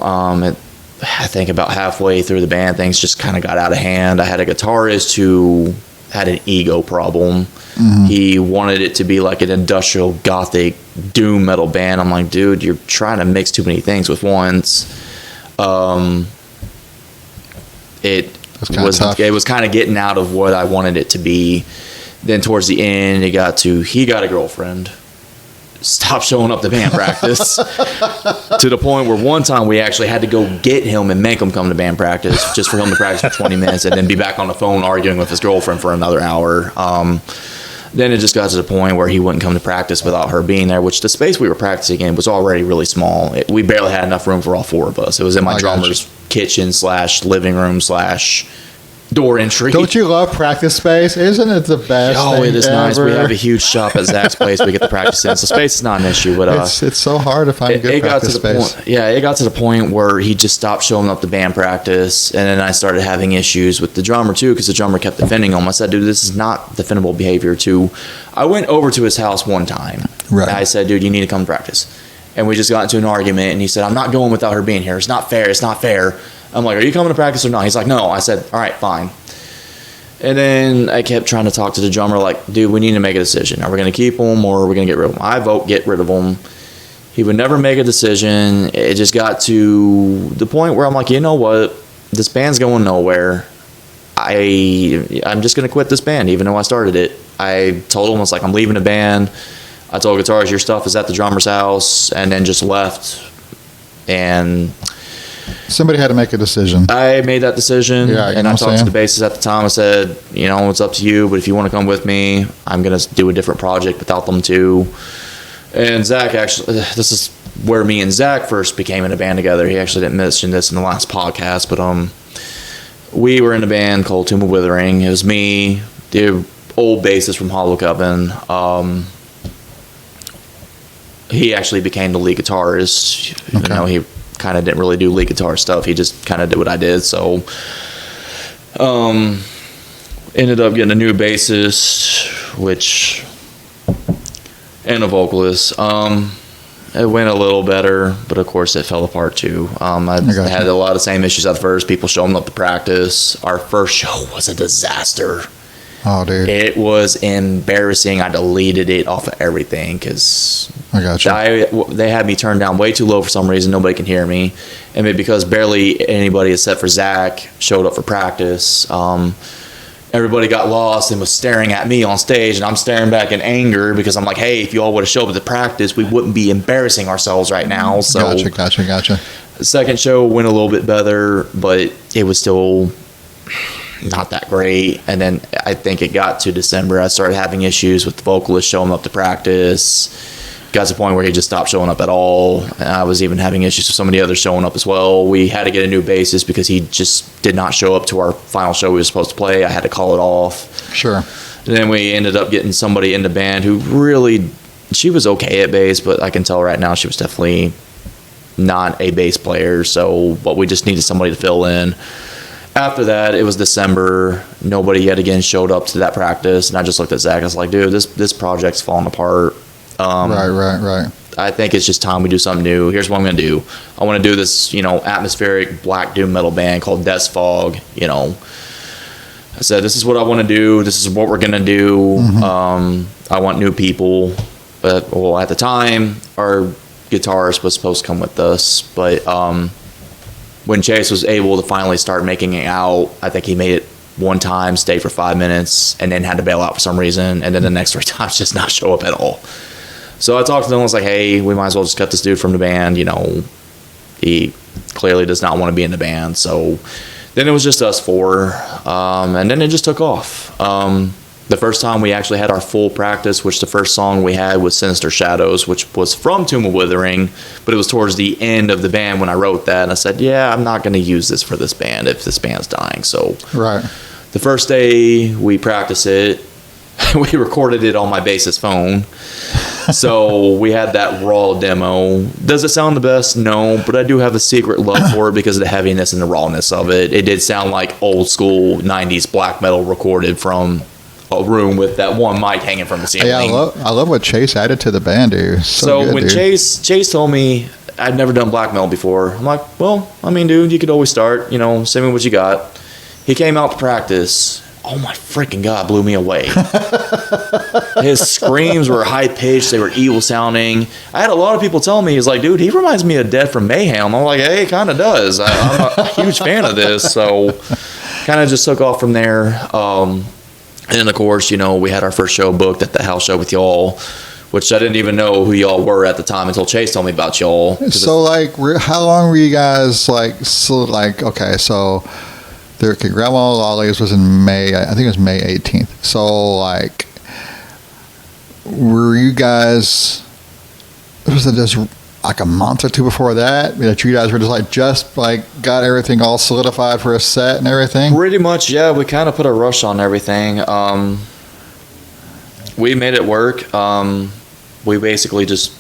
I think about halfway through the band, things just kind of got out of hand. I had a guitarist who had an ego problem. Mm-hmm. He wanted it to be like an industrial gothic doom metal band. I'm like, dude, you're trying to mix too many things with once. It was kind of getting out of what I wanted it to be. Then towards the end, he got a girlfriend. Stopped showing up to band practice to the point where one time we actually had to go get him and make him come to band practice just for him to practice for 20 minutes and then be back on the phone arguing with his girlfriend for another hour. Then it just got to the point where he wouldn't come to practice without her being there, which the space we were practicing in was already really small. We barely had enough room for all four of us. It was in my drummer's kitchen / living room / door entry. Don't you love practice space? Isn't it the best? Oh, thing it is ever? nice. We have a huge shop at Zach's place. We get to practice in, so space is not an issue. But it's so hard to find good practice space. It got to the point where he just stopped showing up to band practice, and then I started having issues with the drummer too, because the drummer kept defending him. I said, "Dude, this is not defendable behavior." Too, I went over to his house one time. Right. And I said, "Dude, you need to come to practice." And we just got into an argument, and he said, "I'm not going without her being here. It's not fair. It's not fair." I'm like, "Are you coming to practice or not?" He's like, "No." I said, "All right, fine." And then I kept trying to talk to the drummer, like, dude, we need to make a decision. Are we going to keep him or are we going to get rid of him? I vote get rid of him. He would never make a decision. It just got to the point where I'm like, you know what? This band's going nowhere. I'm just going to quit this band, even though I started it. I told him, I was like, I'm leaving the band. I told guitarist, your stuff is at the drummer's house, and then just left. And somebody had to make a decision. I made that decision, and I talked to the bassist at the time. I said, it's up to you, but if you want to come with me, I'm going to do a different project without them too. And Zach, actually, this is where me and Zach first became in a band together. He actually didn't mention this in the last podcast, but we were in a band called Tomb of Withering. It was me, the old bassist from Hollow Coven. He actually became the lead guitarist, even though he kind of didn't really do lead guitar stuff. He just kind of did what I did. So ended up getting a new bassist, and a vocalist. It went a little better, but of course it fell apart too. I had a lot of same issues at first. People showing up to practice. Our first show was a disaster. Oh, dude. It was embarrassing. I deleted it off of everything because they had me turned down way too low for some reason. Nobody can hear me. And because barely anybody except for Zach showed up for practice, everybody got lost and was staring at me on stage, and I'm staring back in anger because I'm like, hey, if you all would have showed up to practice, we wouldn't be embarrassing ourselves right now. So Gotcha. The second show went a little bit better, but it was still not that great. And then I think it got to December, I started having issues with the vocalist showing up to practice. Got to the point where he just stopped showing up at all. And I was even having issues with some of the others showing up as well. We had to get a new bassist because he just did not show up to our final show we were supposed to play. I had to call it off. Sure. And then we ended up getting somebody in the band who really, she was okay at bass, but I can tell right now she was definitely not a bass player. But we just needed somebody to fill in. After that, it was December. Nobody yet again showed up to that practice, and I just looked at Zach. I was like, dude, this project's falling apart. Right. I think it's just time we do something new. Here's what I'm going to do. I want to do this, atmospheric black doom metal band called Death's Fog. I said, this is what I want to do. This is what we're going to do. Mm-hmm. I want new people. But, at the time, our guitarist was supposed to come with us, but when Chase was able to finally start making it out, I think he made it one time, stayed for 5 minutes, and then had to bail out for some reason, and then the next 3 times just not show up at all. So I talked to them, I was like, hey, we might as well just cut this dude from the band. He clearly does not want to be in the band. So then it was just us 4, and then it just took off. The first time we actually had our full practice, which the first song we had was Sinister Shadows, which was from Tomb of Withering, but it was towards the end of the band when I wrote that, and I said, yeah, I'm not going to use this for this band if this band's dying. So the first day we practiced it, we recorded it on my bassist's phone. So we had that raw demo. Does it sound the best? No, but I do have a secret love for it because of the heaviness and the rawness of it. It did sound like old school 90s black metal recorded from a room with that one mic hanging from the ceiling. Yeah, I love what Chase added to the band, dude. So good, when dude. Chase told me I'd never done black metal before, I'm like, well, I mean, dude, you could always start, send me what you got. He came out to practice. Oh my freaking God, blew me away. His screams were high pitched, they were evil sounding. I had a lot of people tell me, he's like, dude, he reminds me of Dead from Mayhem. I'm like, hey, it kind of does. I'm a huge fan of this. So kind of just took off from there. And then, of course, we had our first show booked at the house show with y'all, which I didn't even know who y'all were at the time until Chase told me about y'all. So, how long were you guys, okay, so Grandma Lolly's was in May, I think it was May 18th. So, were you guys, was it just like a month or two before that you guys were just got everything all solidified for a set and everything? Pretty much, yeah. We kind of put a rush on everything. We made it work. We basically just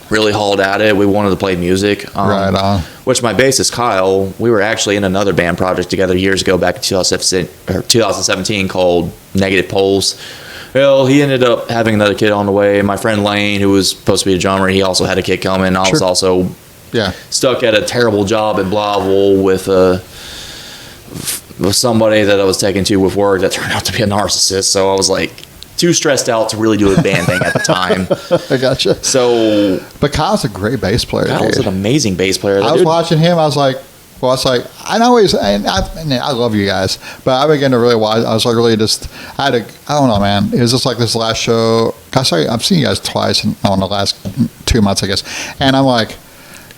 really hauled at it. We wanted to play music. Right on. Which my bassist, Kyle, we were actually in another band project together years ago, back in 2017, called Negative Poles. Well, he ended up having another kid on the way. My friend Lane, who was supposed to be a drummer, he also had a kid coming. I was also stuck at a terrible job in Blauville with somebody that I was taking to with work that turned out to be a narcissist. So I was too stressed out to really do a band thing at the time. I gotcha. So, but Kyle's a great bass player. Kyle's an amazing bass player. I was watching him. I was like, I love you guys, but I began to really watch. I was I don't know, man. It was just this last show. I've seen you guys twice in the last 2 months, I guess. And I'm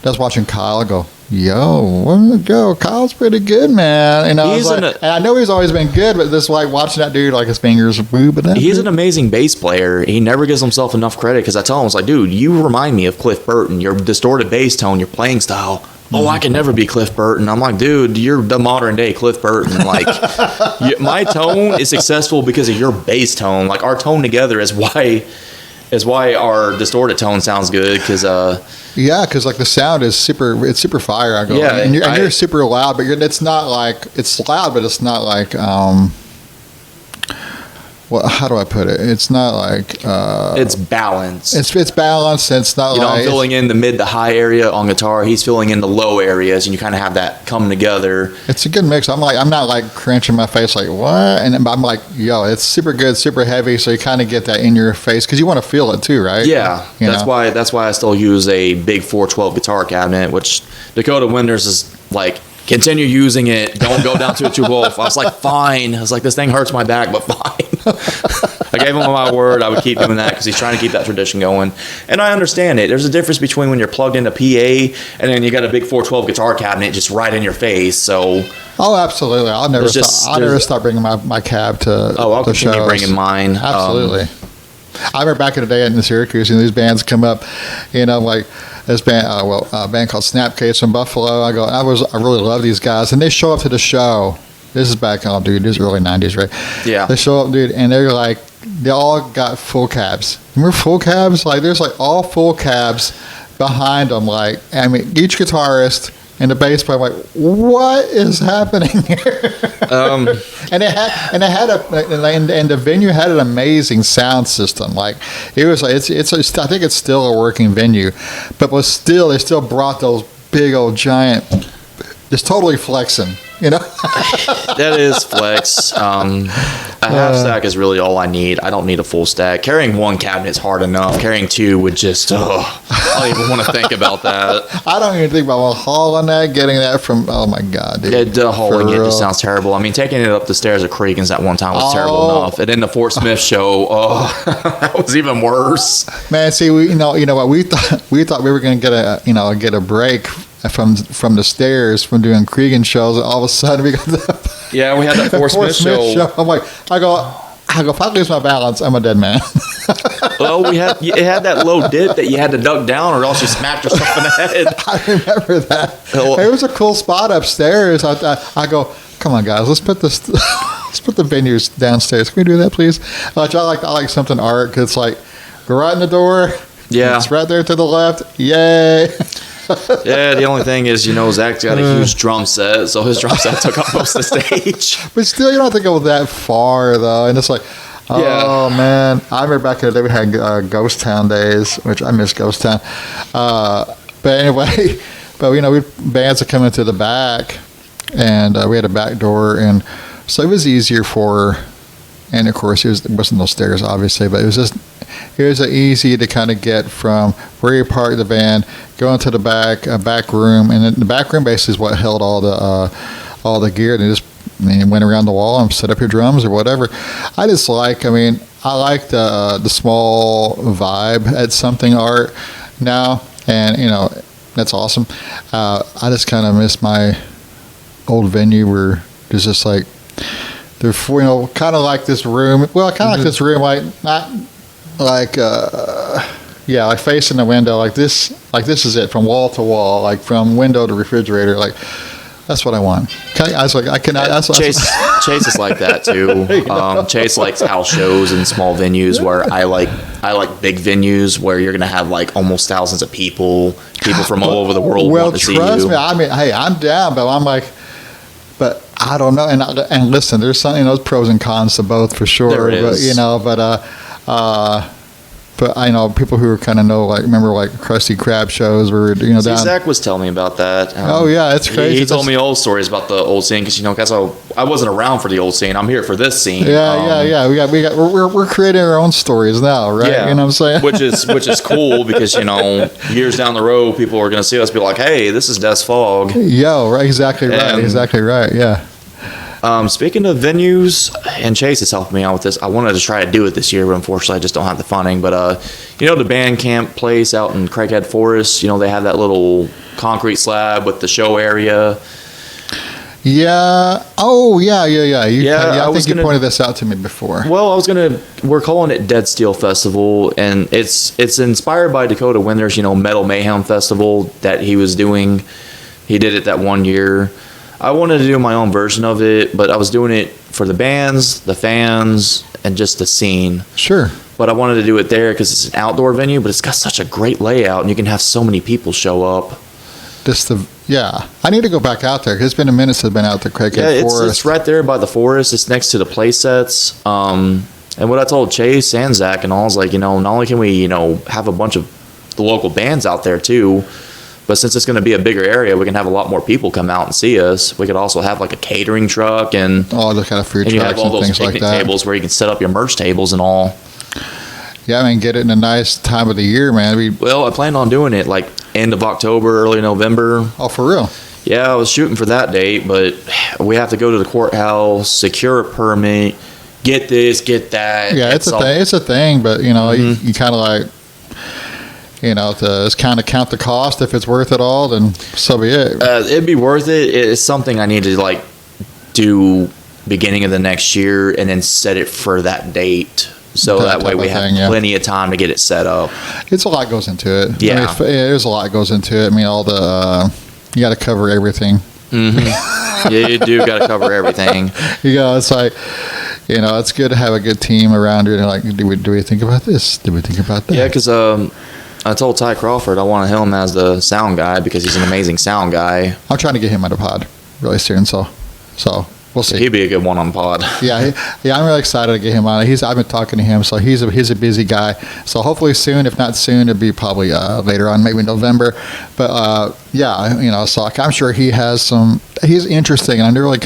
just watching Kyle. I go, yo, where did it go? Kyle's pretty good, man. And I know he's always been good, but this watching that dude, his fingers moving. He's an amazing bass player. He never gives himself enough credit because I tell him, dude, you remind me of Cliff Burton. Your distorted bass tone, your playing style. Oh, I can never be Cliff Burton. I'm like, dude, you're the modern day Cliff Burton. My tone is successful because of your bass tone. Our tone together is why our distorted tone sounds good. Because the sound is super fire. I go, yeah, and you're super loud, but it's not it's loud, but it's not how do I put it? It's not it's balanced. It's balanced. And it's not I'm filling in the mid to high area on guitar. He's filling in the low areas, and you kind of have that come together. It's a good mix. I'm not crunching my face what? And I'm yo, it's super good, super heavy. So you kind of get that in your face because you want to feel it too, right? Yeah, that's why I still use a big 412 guitar cabinet, which Dakota Winters is continue using it. Don't go down to a 212. I was fine. I was this thing hurts my back, but fine. I gave him my word. I would keep doing that because he's trying to keep that tradition going. And I understand it. There's a difference between when you're plugged into PA and then you got a big 412 guitar cabinet just right in your face. So. Oh, absolutely. I'll never stop bringing my cab to. Oh, I'll continue shows. Bringing mine. Absolutely. I remember back in the day in Syracuse, these bands come up, this band, a band called Snapcase from Buffalo. I really love these guys, and they show up to the show. This is back on, dude. This is early '90s, right? Yeah. They show up, dude, and they're they all got full cabs. Remember full cabs? There's all full cabs behind them. Each guitarist and the bass player, what is happening here? And the venue had an amazing sound system. It was I think it's still a working venue, but they still brought those big old giant, just totally flexing. That is flex. A half stack is really all I need. I don't need a full stack. Carrying one cabinet is hard enough. Carrying two would just, I don't even want to think about that. I don't even think about hauling that, getting that from, oh my God, dude. Yeah, hauling it just sounds terrible. Taking it up the stairs at Creekins that one time was terrible enough. And then the Fort Smith show, that was even worse. Man, see, you know what, we thought we were going to get a break from the stairs from doing Cregan shows, and all of a sudden we got we had that Fort Smith show. I'm I go, if I lose my balance, I'm a dead man. Well, it had that low dip that you had to duck down, or else you smacked yourself in the head. I remember that. It was a cool spot upstairs. I go, come on, guys, let's put the venues downstairs. Can we do that, please? I like something art because Go right in the door. Yeah. It's right there to the left. Yay. Yeah, the only thing is, Zach's got a huge drum set, so his drum set took up most of the stage. But still, you don't have to go that far, though. And it's like, oh, man. I remember back in the day we had Ghost Town days, which I miss Ghost Town. But anyway, we bands would come into the back, and we had a back door, and so it was easier and of course, it wasn't no stairs, obviously, but it was easy to kind of get from where you parked the van, go into the back room, and then the back room basically is what held all the gear, and you went around the wall and set up your drums or whatever. I like the small vibe at Something Art now, and that's awesome. I just kind of miss my old venue where there's just like, they're kind of like this room. Well, kind of like this room, like not like like facing the window, like this is it from wall to wall, like from window to refrigerator, like. That's what I want. Chase is like that too. Chase likes house shows and small venues, where I like big venues where you're gonna have like almost thousands of people from all over the world want to see you. Well, trust me. I mean, hey, I'm down, but I'm like, but I don't know. And listen, there's something, there's pros and cons to both for sure. There is. But I know people who kind of remember Krusty Krab shows where down. Zach was telling me about that. Oh yeah, it's crazy. He told me old stories about the old scene because I wasn't around for the old scene. I'm here for this scene. Yeah. We're creating our own stories now, right? Yeah. You know what I'm saying? Which is cool because years down the road, people are going to see us be like, hey, this is Des Fogg. Yo, right, exactly right. Yeah. Speaking of venues, and Chase has helped me out with this. I wanted to try to do it this year, but unfortunately I just don't have the funding. But the band camp place out in Craighead Forest, they have that little concrete slab with the show area. Yeah. Oh, yeah. I think you pointed this out to me before. Well, we're calling it Dead Steel Festival, and it's inspired by Dakota Winter's, Metal Mayhem Festival that he was doing. He did it that one year. I wanted to do my own version of it, but I was doing it for the bands, the fans, and just the scene. Sure. But I wanted to do it there because it's an outdoor venue, but it's got such a great layout, and you can have so many people show up. I need to go back out there, because it's been a minute since I've been out to Craighead Forest. It's right there by the forest. It's next to the play sets. And what I told Chase and Zach and all is not only can we, have a bunch of the local bands out there too, but since it's going to be a bigger area, we can have a lot more people come out and see us. We could also have a catering truck and all the kind of food trucks and you have all those things picnic like that. tables where you can set up your merch tables and all. Yeah, get it in a nice time of the year, man. Well, I planned on doing it end of October, early November. Oh, for real? Yeah, I was shooting for that date, but we have to go to the courthouse, secure a permit, get this, get that. Yeah, it's a thing, but you kind of to kind of count the cost. If it's worth it all, then so be it. It'd be worth it. It's something I need to do beginning of the next year and then set it for that date. So that way we have plenty of time to get it set up. It's a lot goes into it. Yeah. There's a lot goes into it. All the you got to cover everything. Mm-hmm. Yeah, you do got to cover everything. It's like, it's good to have a good team around you. And do we think about this? Do we think about that? Yeah, because I told Ty Crawford I wanted him as the sound guy because he's an amazing sound guy. I'm trying to get him on the pod really soon, so we'll see. He'd be a good one on the pod. Yeah, I'm really excited to get him on. I've been talking to him, so he's a busy guy. So hopefully soon, if not soon, it'll be probably later on, maybe November. But so I'm sure he has some. He's interesting, and I never really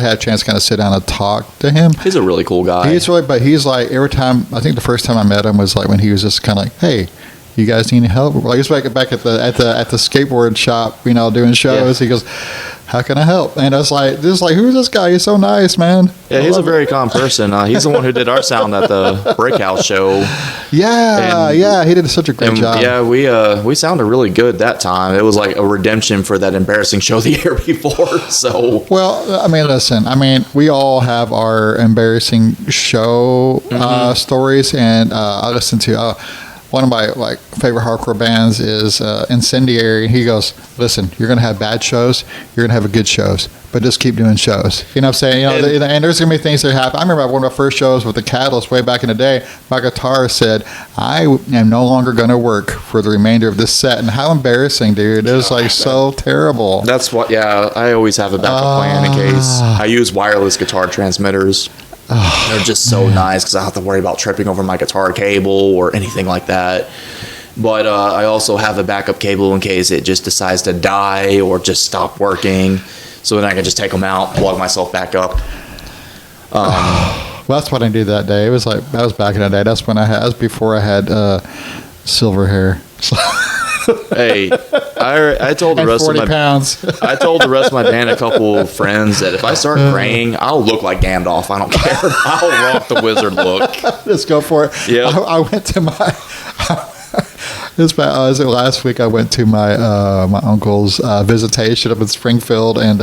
had a chance to kind of sit down and talk to him. He's a really cool guy. But he's like, every time, I think the first time I met him was when he was just kind of like, hey, you guys need any help? He was back at the skateboard shop, doing shows. Yeah. He goes, how can I help? And I was like, who's this guy? He's so nice, man. Yeah, he's a very calm person. He's the one who did our sound at the Breakhouse show. Yeah, he did such a great job. Yeah, we sounded really good that time. It was like a redemption for that embarrassing show the year before. So well, listen, we all have our embarrassing show stories, and I listen to. One of my favorite hardcore bands is Incendiary. He goes, listen, you're going to have bad shows, you're going to have good shows, but but just keep doing shows. You know what I'm saying? And there's going to be things that happen. I remember one of my first shows with the Catalyst way back in the day, my guitarist said, I am no longer going to work for the remainder of this set. And how embarrassing, dude. It was like so terrible. That's what, I always have a backup plan in case. I use wireless guitar transmitters. They're just so nice because I don't have to worry about tripping over my guitar cable or anything like that. But I also have a backup cable in case it just decides to die or just stop working. So then I can just take them out, plug myself back up. Well, that's what I did that day. It was like, that was back in the day. That's before I had silver hair. Hey, I told the rest 40 of my pounds. I told the rest of my band, a couple of friends, that if I start graying, I'll look like Gandalf. I don't care. I'll rock the wizard look. Let's go for it. Yeah. I went to my. Last week I went to my my uncle's visitation up in Springfield, and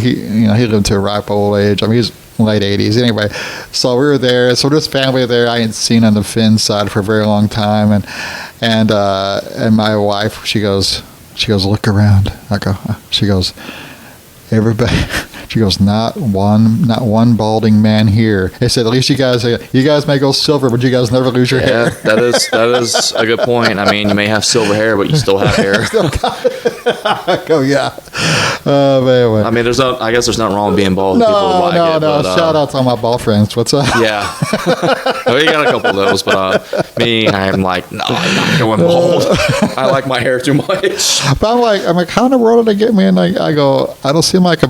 he lived to a ripe old age. I mean, he's late 80s anyway. So we were there. So there's family there I hadn't seen on the Finn side for a very long time, and my wife, she goes, look around. She goes, everybody. She goes, not one balding man here. They said, at least you guys may go silver, but you guys never lose your hair. That is a good point. I mean, you may have silver hair, but you still have hair. Oh yeah. Anyway. I mean, I guess there's nothing wrong with being bald. People like it, but, shout out to all my bald friends. What's up? Yeah. We got a couple of those, but me, I'm like, no, I'm not going bald. I like my hair too much. But I'm like, how in the world did they get me? And I go, I don't seem like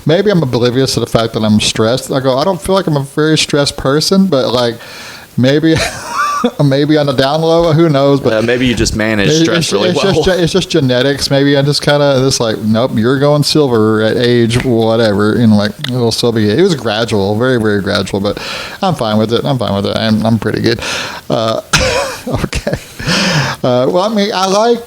maybe I'm oblivious to the fact that I'm stressed. I go, I don't feel like I'm a very stressed person, but like maybe on the down low, who knows? But maybe you just manage stress really well. It's just genetics. Maybe I just kind of just like, nope, you're going silver at age whatever, and like it'll still be. It was gradual, very very gradual, but I'm fine with it. I'm pretty good. Okay. Well, I like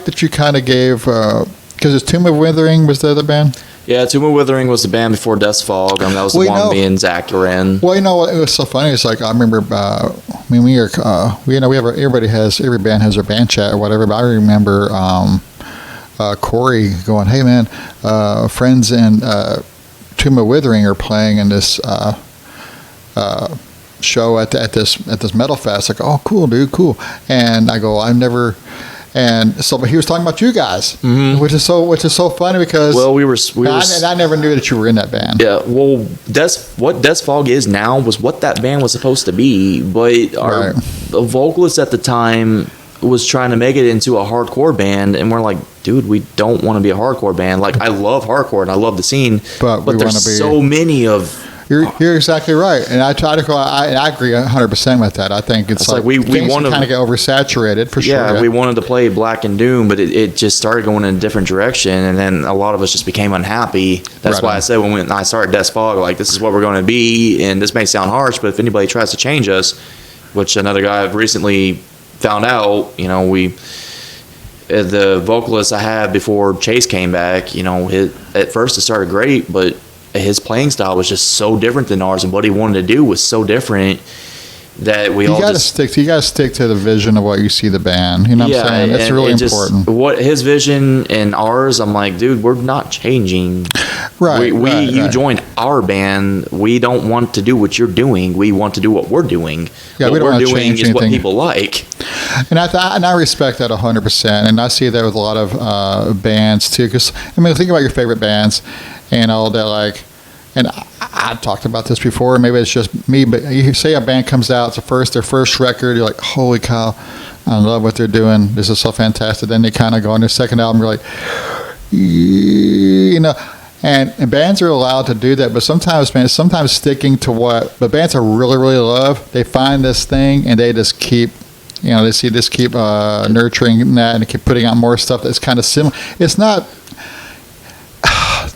that you kind of gave because it's Tomb of Withering was the other band. Yeah, Tomb of Withering was the band before Death Fog, and that was the one me and Zach were in. Well, you know what? It was so funny. It's like I remember when every band has their band chat or whatever. But I remember Corey going, "Hey man, friends and Tomb of Withering are playing in this show at this metal fest." Like, oh, cool, dude, cool. And I go, I've never. And so, but he was talking about you guys, which is so funny because I never knew that you were in that band. Yeah, well, what Death Fog is now was what that band was supposed to be, but the vocalist at the time was trying to make it into a hardcore band, and we're like, dude, we don't want to be a hardcore band. Like, I love hardcore and I love the scene, but there's so many of. You're exactly right, and I agree 100% with that. I think it's like we want to kind of get oversaturated for sure. Yeah, we wanted to play Black and Doom, but it just started going in a different direction, and then a lot of us just became unhappy. That's why I said when I started Death Fog, like, this is what we're going to be, and this may sound harsh, but if anybody tries to change us, which another guy I've recently found out, the vocalist I had before Chase came back, at first it started great, but his playing style was just so different than ours, and what he wanted to do was so different that you gotta stick to the vision of what you see the band. You know what I'm saying? It's really important. What his vision and ours, I'm like, dude, we're not changing. Right. You joined our band. We don't want to do what you're doing. We want to do what we're doing. Yeah, what we're doing is what people like. And I respect that 100%, and I see that with a lot of bands too. Because think about your favorite bands, and all that, like. And I talked about this before. Maybe it's just me, but you say a band comes out, it's their first record. You're like, holy cow, I love what they're doing. This is so fantastic. Then they kind of go on their second album. You're like, and bands are allowed to do that. But sometimes sticking to what the bands I really, really love, they find this thing and they just keep. Keep nurturing that and keep putting out more stuff that's kind of similar. It's not.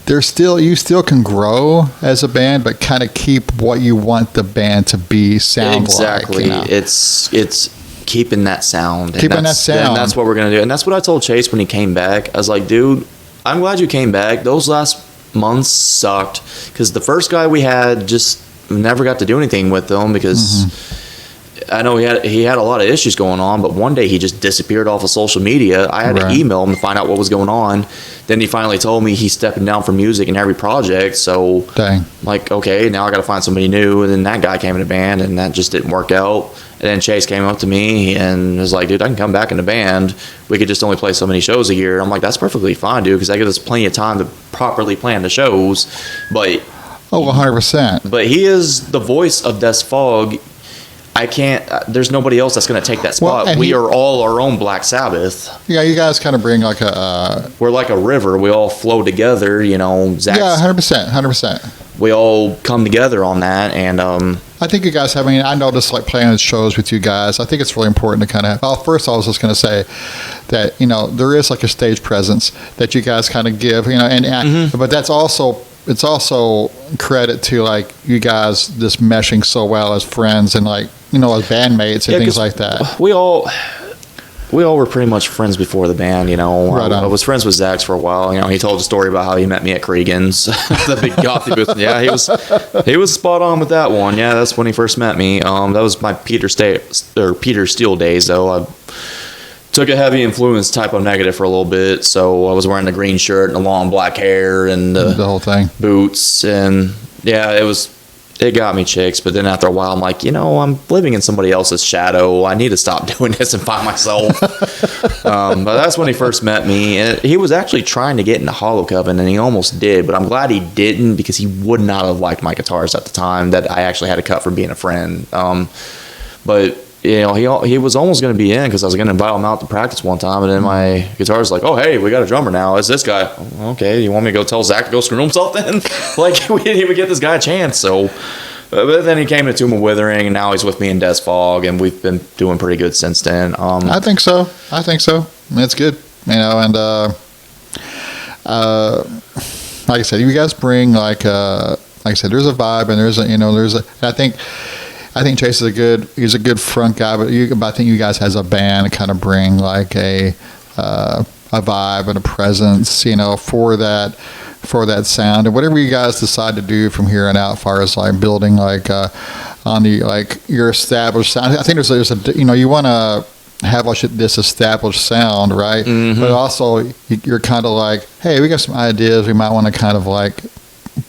You still can grow as a band, but kind of keep what you want the band to be sound exactly. like. Exactly. It's keeping that sound. And that's what we're gonna do. And that's what I told Chase when he came back. I was like, dude, I'm glad you came back. Those last months sucked because the first guy we had just never got to do anything with them because I know he had a lot of issues going on, but one day he just disappeared off of social media. I had to email him to find out what was going on. Then he finally told me he's stepping down from music in every project. So, dang. Like, okay, now I got to find somebody new. And then that guy came in the band, and that just didn't work out. And then Chase came up to me and was like, dude, I can come back in the band. We could just only play so many shows a year. I'm like, that's perfectly fine, dude, because that gives us plenty of time to properly plan the shows. But 100%. But he is the voice of Des Fog. I can't. There's nobody else that's going to take that spot. Well, we are all our own Black Sabbath. Yeah, you guys kind of bring like we're like a river. We all flow together. You know, Zach's, yeah, 100%. We all come together on that, and I think you guys have. I mean, I noticed like playing shows with you guys. I think it's really important to kind of. Well, first I was just going to say that there is like a stage presence that you guys kind of give. But that's also. It's also credit to like you guys just meshing so well as friends and like as bandmates and things like that. We all were pretty much friends before the band. Right I was friends with Zach for a while. He told a story about how he met me at Cregan's, the big gothy booth. Yeah, he was spot on with that one. Yeah, that's when he first met me. That was my Peter Steele days though. I took a heavy influence type of negative for a little bit, so I was wearing the green shirt and the long black hair and the whole thing, boots, and yeah, it got me chicks. But then after a while, I'm like, I'm living in somebody else's shadow. I need to stop doing this and find myself. But that's when he first met me, and he was actually trying to get into Hollow Coven, and he almost did. But I'm glad he didn't, because he would not have liked my guitars at the time that I actually had to cut for being a friend. But he was almost going to be in, because I was going to invite him out to practice one time, and then my guitarist was like, oh, hey, we got a drummer now. It's this guy. Okay, you want me to go tell Zach to go screw himself then? Like, we didn't even get this guy a chance. So, but then he came to Tomb of Withering, and now he's with me in Des Fog, and we've been doing pretty good since then. I think so. It's good. And like I said, you guys bring like I said, there's a vibe, and I think Chase is he's a good front guy, but I think you guys as a band kind of bring like a vibe and a presence, for that sound, and whatever you guys decide to do from here on out, as far as like building like on the like your established sound. I think there's a you want to have like this established sound, right? Mm-hmm. But also you're kind of like, hey, we got some ideas we might want to kind of like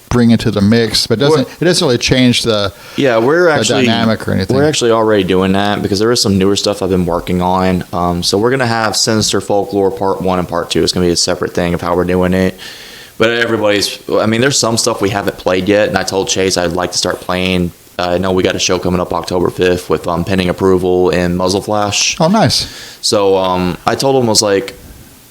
bring into the mix, but it doesn't really change the dynamic or anything. We're actually already doing that, because there is some newer stuff I've been working on. So we're going to have Sinister Folklore Part 1 and Part 2. It's going to be a separate thing of how we're doing it. But there's some stuff we haven't played yet, and I told Chase I'd like to start playing. I know we got a show coming up October 5th with Pending Approval and Muzzle Flash. Oh, nice. So I told him, I was like,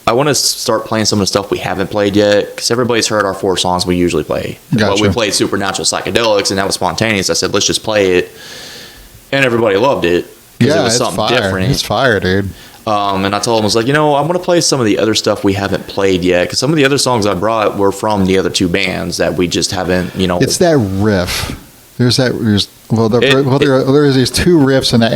I want to start playing some of the stuff we haven't played yet, because everybody's heard our 4 songs we usually play. Gotcha. But we played Supernatural Psychedelics, and that was spontaneous. I said, let's just play it. And everybody loved it, because it was something different. It's fire, dude. And I told him, I was like, I want to play some of the other stuff we haven't played yet, because some of the other songs I brought were from the other 2 bands that we just haven't, It's that riff. There's these 2 riffs in that,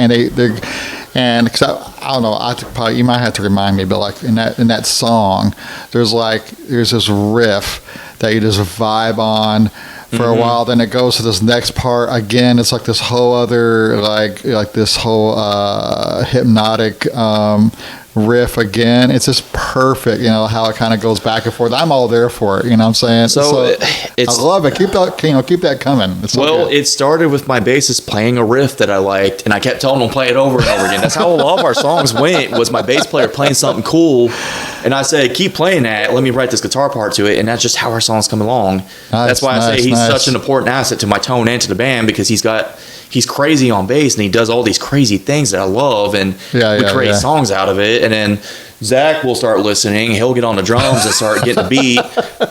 and because I don't know, you might have to remind me, but like in that song, there's this riff that you just vibe on for a while, then it goes to this next part again. It's like this whole other like this whole hypnotic riff again. It's just perfect, how it kind of goes back and forth. I'm all there for it, what I'm saying? So I love it. Keep that coming. It started with my bassist playing a riff that I liked, and I kept telling him to play it over and over again. That's how a lot of our songs went, was my bass player playing something cool, and I said, keep playing that, let me write this guitar part to it, and that's just how our songs come along. That's why I say he's such an important asset to my tone and to the band, because he's crazy on bass, and he does all these crazy things that I love, and we create songs out of it. And then Zach will start listening, he'll get on the drums and start getting the beat.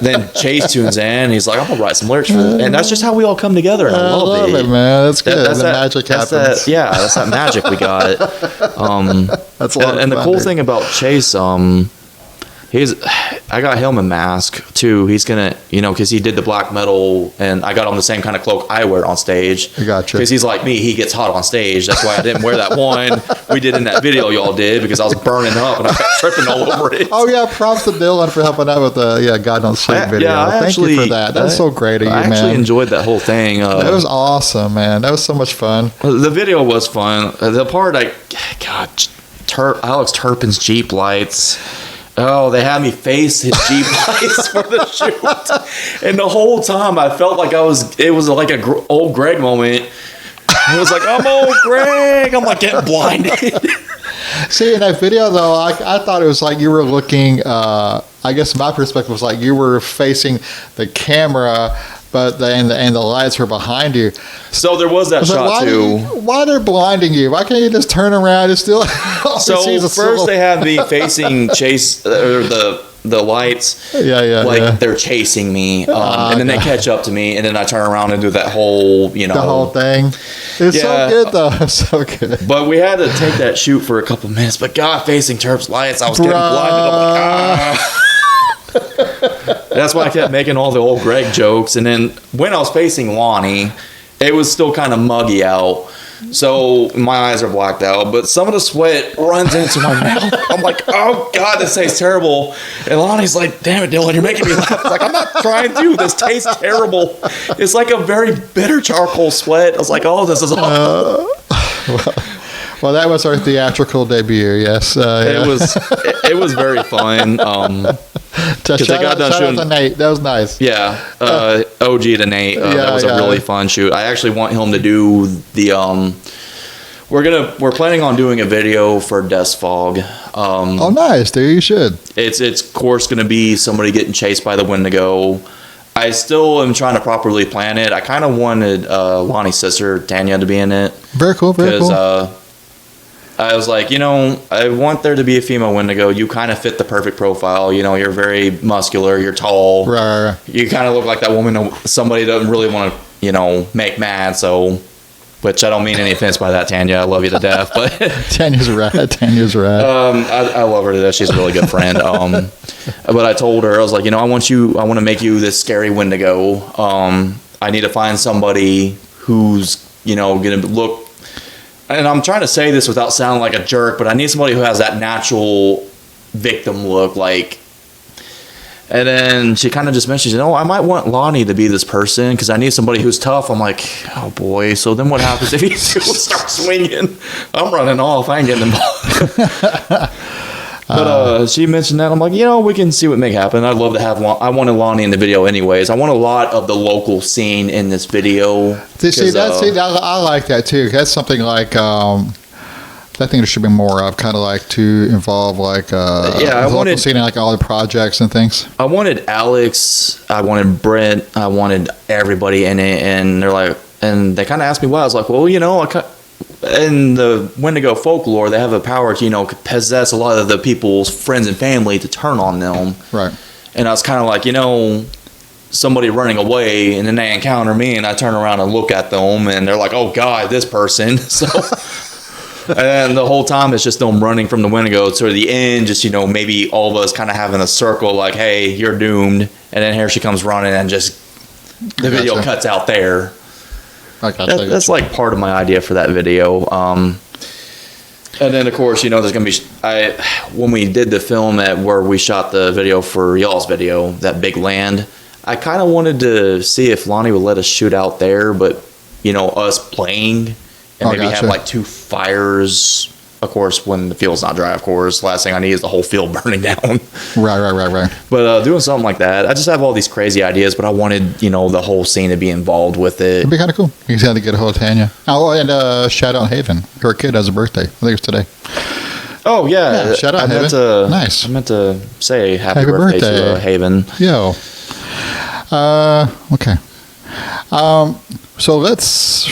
Then Chase tunes in, and he's like, I'm gonna write some lyrics for this. And that's just how we all come together, and I love it, man. That's good. That's magic happens. That's that magic we got. That's a lot of and the cool thing about Chase, I got him a mask too. He's gonna, because he did the black metal, and I got him the same kind of cloak I wear on stage. I gotcha. Because he's like me, he gets hot on stage. That's why I didn't wear that one we did in that video y'all did, because I was burning up and I kept tripping all over it. Oh yeah, props to Dylan for helping out with the God Don't Sleep video. Thank you for that. That's so great of you, man. I actually enjoyed that whole thing. That was awesome, man. That was so much fun. The video was fun. The part Alex Turpin's Jeep lights. Oh, they had me face his Jeep lights for the shoot. And the whole time I felt like it was like a old Greg moment. It was like, I'm old Greg. I'm like getting blinded. See, in that video though, I thought it was like you were looking, I guess my perspective was like you were facing the camera, but the lights were behind you. So there was that shot too. Why they're blinding you? Why can't you just turn around and still? So first they have me facing the lights. They're chasing me, and then they catch up to me, and then I turn around and do that whole, the whole thing. It's so good though. It's so good. But we had to take that shoot for a couple minutes. But God, facing Terp's lights, I was getting blinded. I'm like, That's why I kept making all the old Greg jokes. And then when I was facing Lonnie, it was still kind of muggy out. So my eyes are blacked out, but some of the sweat runs into my mouth. I'm like, oh God, this tastes terrible. And Lonnie's like, damn it, Dylan, you're making me laugh. I was like, I'm not trying to. This tastes terrible. It's like a very bitter charcoal sweat. I was like, oh, this is awful. Well, that was our theatrical debut. Yes, it was very fun. Shout out to Nate. That was nice. Yeah, OG to Nate. That was a really fun shoot. I actually want him to do the. We're planning on doing a video for Death's Fog. Oh, nice, dude. You should. It's of course going to be somebody getting chased by the Wendigo. I still am trying to properly plan it. I kind of wanted Lonnie's sister Tanya to be in it. Very cool. Very cool. I was like, I want there to be a female Wendigo. You kind of fit the perfect profile. You're very muscular. You're tall. Right. You kind of look like that woman somebody doesn't really want to, make mad. So, which I don't mean any offense by that, Tanya. I love you to death. But Tanya's rad. I love her to death. She's a really good friend. But I told her, I was like, I want to make you this scary Wendigo. I need to find somebody who's, going to look. And I'm trying to say this without sounding like a jerk, but I need somebody who has that natural victim look, like. And then she kind of just mentions, I might want Lonnie to be this person because I need somebody who's tough. I'm like, oh boy. So then what happens if he starts swinging? I'm running off. I ain't getting involved. But she mentioned that. I'm like, we can see what may happen. I'd love to have I wanted Lonnie in the video anyways. I want a lot of the local scene in this video. I like that too. That's something like I think there should be more of, kind of like to involve like I wanted scene in like all the projects and things. I wanted Alex, I wanted Brent, I wanted everybody in it, and they're like, and they kind of asked me why. I was like, well, in the Wendigo folklore, they have a power to, possess a lot of the people's friends and family to turn on them. Right. And I was kind of like, somebody running away, and then they encounter me, and I turn around and look at them, and they're like, oh God, this person. So, and the whole time it's just them running from the Wendigo to the end, just, maybe all of us kind of having a circle, like, hey, you're doomed. And then here she comes running, and just the video cuts out there. That's like part of my idea for that video. And then of course, there's gonna be when we did the film where we shot the video for y'all's video, that big land, I kind of wanted to see if Lonnie would let us shoot out there, but us playing and maybe have like two fires. Of course, when the field's not dry, of course, last thing I need is the whole field burning down. Right. But doing something like that, I just have all these crazy ideas, but I wanted, the whole scene to be involved with it. It'd be kind of cool. You just had to get a hold of Tanya. Oh, and shout out Haven. Her kid has a birthday. I think it's today. Oh, yeah. Shout out Haven. Nice. I meant to say happy birthday to Haven. Yo. Okay. So let's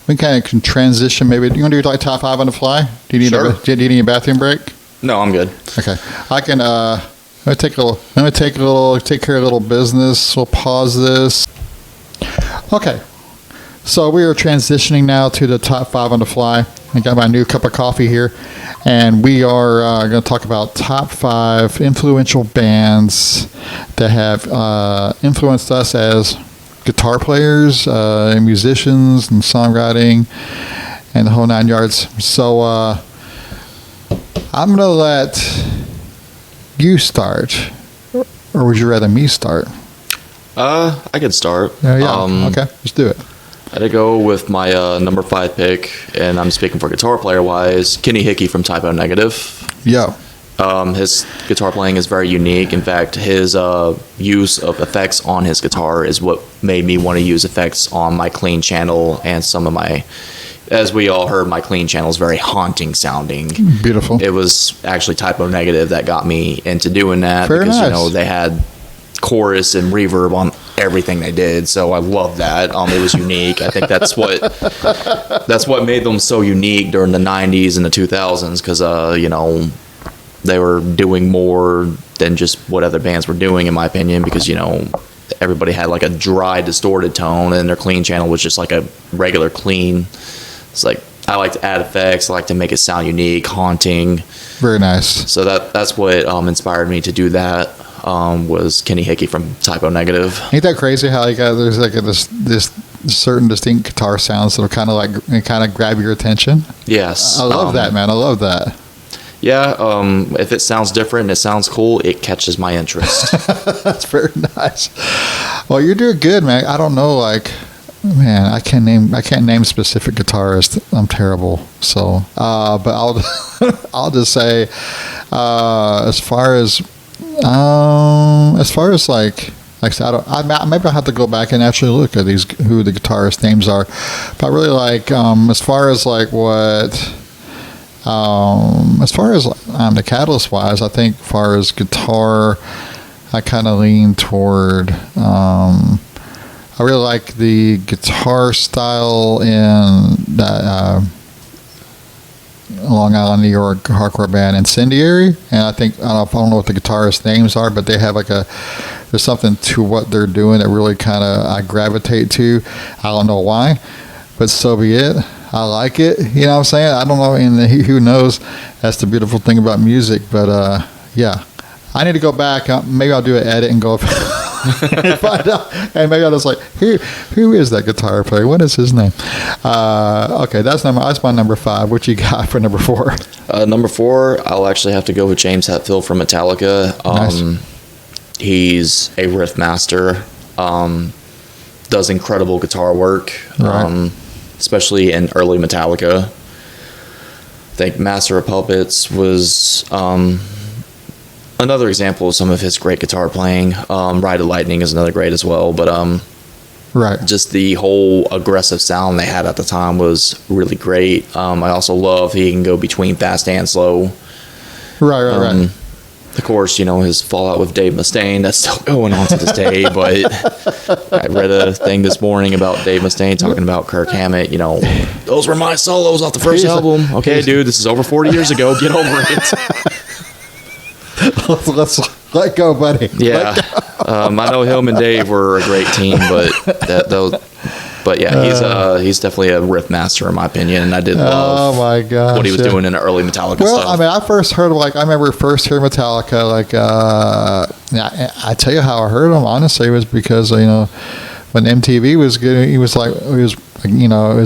we kind of can transition. Maybe you want to do like top 5 on the fly? Do you need a bathroom break? No, I'm good. Okay, I can. I'm gonna take care of a little business. We'll pause this. Okay, so we are transitioning now to the top 5 on the fly. I got my new cup of coffee here, and we are going to talk about top 5 influential bands that have influenced us as guitar players, and musicians, and songwriting, and the whole 9 yards. So I'm going to let you start, or would you rather me start? I could start. Yeah. Okay, let's do it. I had to go with my number 5 pick, and I'm speaking for guitar player wise, Kenny Hickey from Typo Negative. Yeah. His guitar playing is very unique. In fact, his use of effects on his guitar is what made me want to use effects on my clean channel and some of my, as we all heard, my clean channel is very haunting sounding. Beautiful. It was actually Typo Negative that got me into doing that. Very because nice. they had chorus and reverb on everything they did, so I love that. It was unique. I think that's what made them so unique during the 90s and the 2000s, because they were doing more than just what other bands were doing, in my opinion, because everybody had like a dry distorted tone and their clean channel was just like a regular clean. It's like I like to add effects, I like to make it sound unique, haunting. Very nice. So that's what inspired me to do that. Was Kenny Hickey from Typo Negative. Ain't that crazy how there's like this certain distinct guitar sounds that will kind of grab your attention? Yes. I love that, man. I love that. Yeah, if it sounds different and it sounds cool, it catches my interest. That's very nice. Well, you're doing good, man. I don't know, man, I can't name specific guitarists. I'm terrible. So, but I'll just say, as far as like I said, maybe I'll have to go back and actually look at who the guitarist names are. But I really like, as far as like what, as far as the Catalyst wise, I think as far as guitar, I kind of lean toward, I really like the guitar style in that Long Island, New York hardcore band Incendiary, and I don't know what the guitarist names are, but they have there's something to what they're doing that really kind of I gravitate to. I don't know why, but so be it. I like it. You know what I'm saying? I don't know, and who knows? That's the beautiful thing about music. But yeah, I need to go back. Maybe I'll do an edit and go up and find out. And maybe I'll just like, who is that guitar player? What is his name? Okay, that's my number 5. What you got for number 4? Number 4, I'll actually have to go with James Hetfield from Metallica. Nice. He's a riff master. Does incredible guitar work. Right. Especially in early Metallica. I think Master of Puppets was another example of some of his great guitar playing. Ride of Lightning is another great as well, but right. just the whole aggressive sound they had at the time was really great. I also love he can go between fast and slow. Right. Of course, his fallout with Dave Mustaine, that's still going on to this day, but I read a thing this morning about Dave Mustaine talking about Kirk Hammett, those were my solos off the first album. Okay, dude, this is over 40 years ago. Get over it. Let's let go, buddy. Yeah. I know him and Dave were a great team, but yeah, he's definitely a riff master in my opinion, and I did love what he was doing in the early Metallica stuff. Well, I mean, I first heard I remember first hearing Metallica, I tell you how I heard them, honestly, it was because, when MTV was good, it was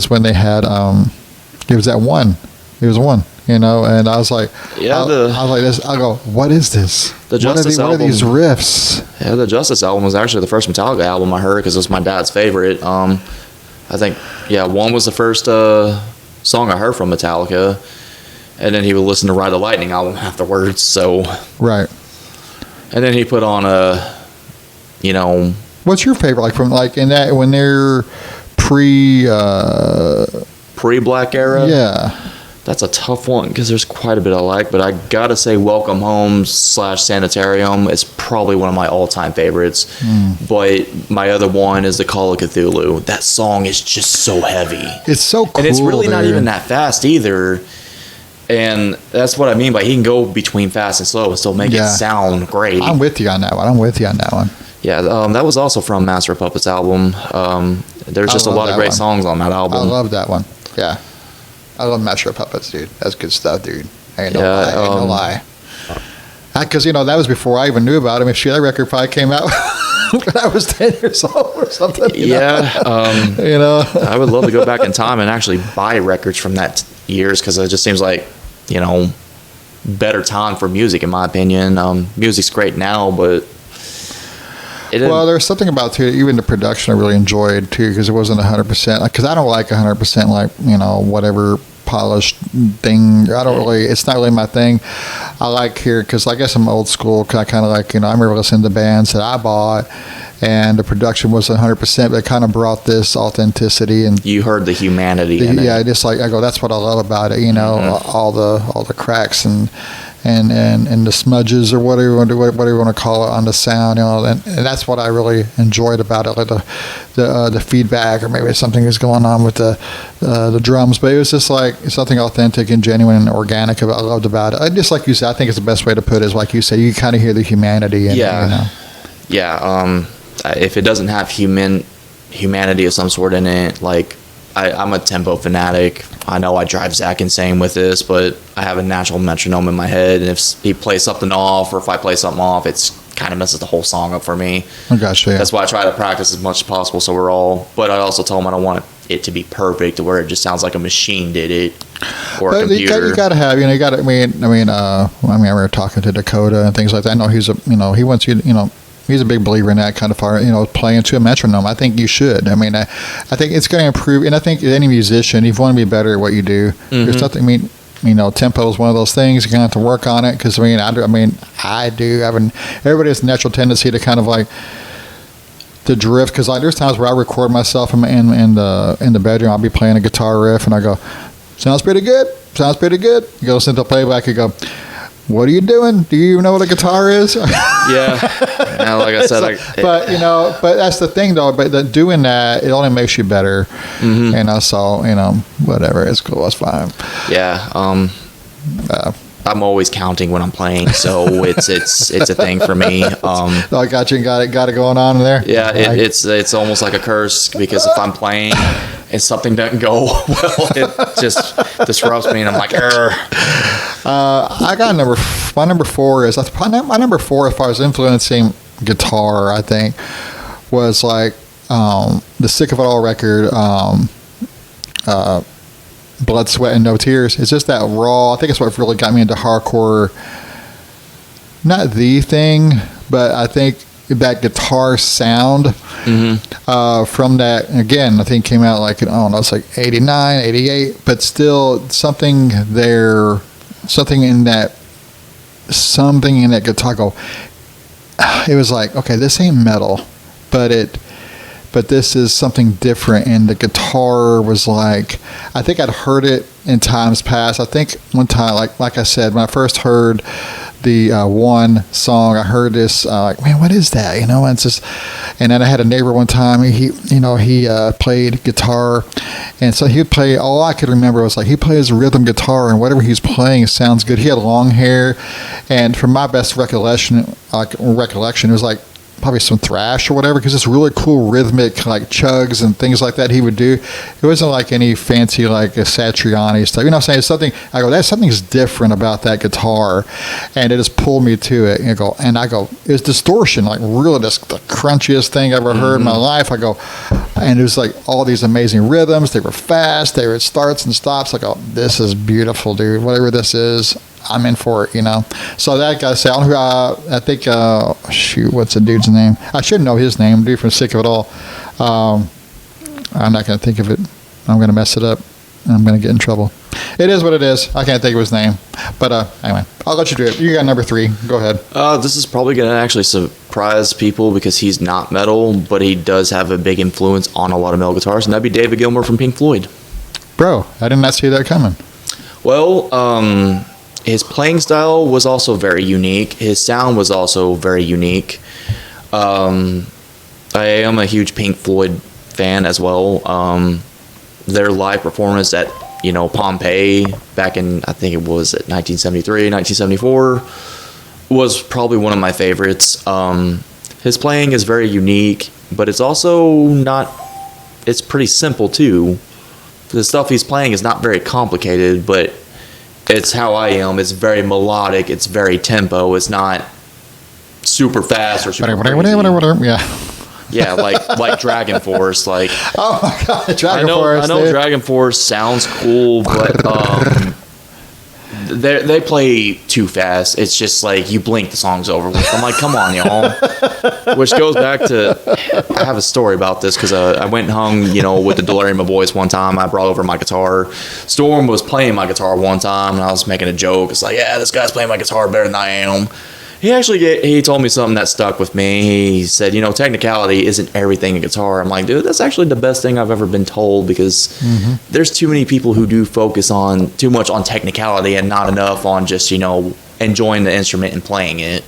when they had, it was that one. It was one. And I was like, I was like this. I go, what is this? The Justice album. What are these riffs? Yeah, the Justice album was actually the first Metallica album I heard because it was my dad's favorite. I think, one was the first song I heard from Metallica, and then he would listen to Ride the Lightning album afterwards. So right, and then he put on What's your favorite? In that when they're pre Black era? Yeah. That's a tough one because there's quite a bit I like, but I gotta say Welcome Home / Sanitarium is probably one of my all-time favorites. But my other one is the Call of Cthulhu. That song is just so heavy. It's so cool. And it's really not even that fast either. And that's what I mean by he can go between fast and slow and still make it sound great. I'm with you on that one. Yeah, that was also from Master of Puppets album. There's just a lot of great songs on that album. I love that one. Yeah. I love Master of Puppets, dude. That's good stuff, dude. Ain't no lie. Because, that was before I even knew about him. If that record probably came out when I was 10 years old or something. I would love to go back in time and actually buy records from that years, because it just seems like, better time for music, in my opinion. Music's great now, but... there's something about, too, even the production I really enjoyed, too, because it wasn't 100%. Because I don't like 100%, whatever polished thing. I don't really, it's not really my thing. I like here, because I guess I'm old school, because I kind of like, I remember listening to bands that I bought, and the production wasn't 100%, but it kind of brought this authenticity. And you heard the humanity in it. Yeah, just like, I go, that's what I love about it, all the cracks and the smudges, or whatever you want to call it, on the sound, and that's what I really enjoyed about it, like the feedback, or maybe something is going on with the drums, but it was just like something authentic and genuine and organic I loved about it. I just, like you said, I think it's the best way to put it is, like you said, you kind of hear the humanity in it. If it doesn't have humanity of some sort in it, like, I'm a tempo fanatic. I know I drive Zach insane with this, but I have a natural metronome in my head, and if he plays something off, or if I play something off, it's kind of messes the whole song up for me. Oh, gotcha, yeah. That's why I try to practice as much as possible, but I also tell him I don't want it to be perfect, where it just sounds like a machine did it, or a computer. You got to have, we were talking to Dakota and things like that. I know he wants you, he's a big believer in that kind of fire, playing to a metronome. I think you should. I think it's going to improve. And I think any musician, if you want to be better at what you do, there's something, tempo is one of those things. You're going to have to work on it. Because, I do. Everybody has a natural tendency to kind of like, to drift. Because there's times where I record myself in the bedroom. I'll be playing a guitar riff, and I go, sounds pretty good. You go listen to the playback, you go, what are you doing? Do you even know what a guitar is? Like I said, but that's the thing though. But doing that, it only makes you better. And I saw, whatever. It's cool. It's fine. Yeah. I'm always counting when I'm playing, so it's a thing for me. I got you. Got it going on in there. Yeah, it's almost like a curse, because if I'm playing and something doesn't go well, it just disrupts me, and I'm like, I got my number four is, my number four, if I was influencing guitar, I think, was like the Sick of It All record, Blood, Sweat, and No Tears. It's just that raw. I think it's what really got me into hardcore. Not the thing, but I think that guitar sound from that, again, I think came out like, it's like 89, 88, but still something there, something in that guitar go, it was like, okay, this ain't metal, but this is something different. And the guitar was like, I think I'd heard it in times past. I think one time, like I said, when I first heard the one song, I heard this, man, what is that? And it's just, and then I had a neighbor one time, he played guitar, and so he would play, all I could remember was like, he plays rhythm guitar, and whatever he's playing sounds good. He had long hair, and from my best recollection, it was like, probably some thrash or whatever, because it's really cool rhythmic, like chugs and things like that he would do. It wasn't like any fancy, like a Satriani stuff. I'm saying? It's something, I go, something's different about that guitar, and it just pulled me to it. And I go, it's distortion, like really the crunchiest thing I ever heard in my life. I go, and it was like all these amazing rhythms. They were fast. They were starts and stops. I go, this is beautiful, dude. Whatever this is, I'm in for it, So that guy, I think, what's the dude's name? I should know his name, dude from Sick of It All. I'm not going to think of it. I'm going to mess it up. I'm going to get in trouble. It is what it is. I can't think of his name. But anyway, I'll let you do it. You got number three. Go ahead. This is probably going to actually surprise people, because he's not metal, but he does have a big influence on a lot of metal guitars, and that'd be David Gilmour from Pink Floyd. Bro, I did not see that coming. Well, his playing style was also very unique. His sound was also very unique. I am a huge Pink Floyd fan as well. Their live performance at, Pompeii back in, I think it was at 1973, 1974, was probably one of my favorites. His playing is very unique, but it's also not, it's pretty simple too. the stuff he's playing is not very complicated, but it's how I am. It's very melodic. It's very tempo. It's not super fast or super crazy. Yeah. Yeah, like Dragon Force. Like, oh my God, Dragon Force. I know Dragon Force sounds cool, but they play too fast. It's just like you blink, the song's over with. I'm like, come on, y'all. Which goes back to, I have a story about this because I went and hung, with the Delirium of Voice one time. I brought over my guitar. Storm was playing my guitar one time, and I was making a joke. It's like, yeah, this guy's playing my guitar better than I am. He told me something that stuck with me. He said, technicality isn't everything in guitar. I'm like, dude, that's actually the best thing I've ever been told, because there's too many people who do focus on too much on technicality and not enough on just, enjoying the instrument and playing it.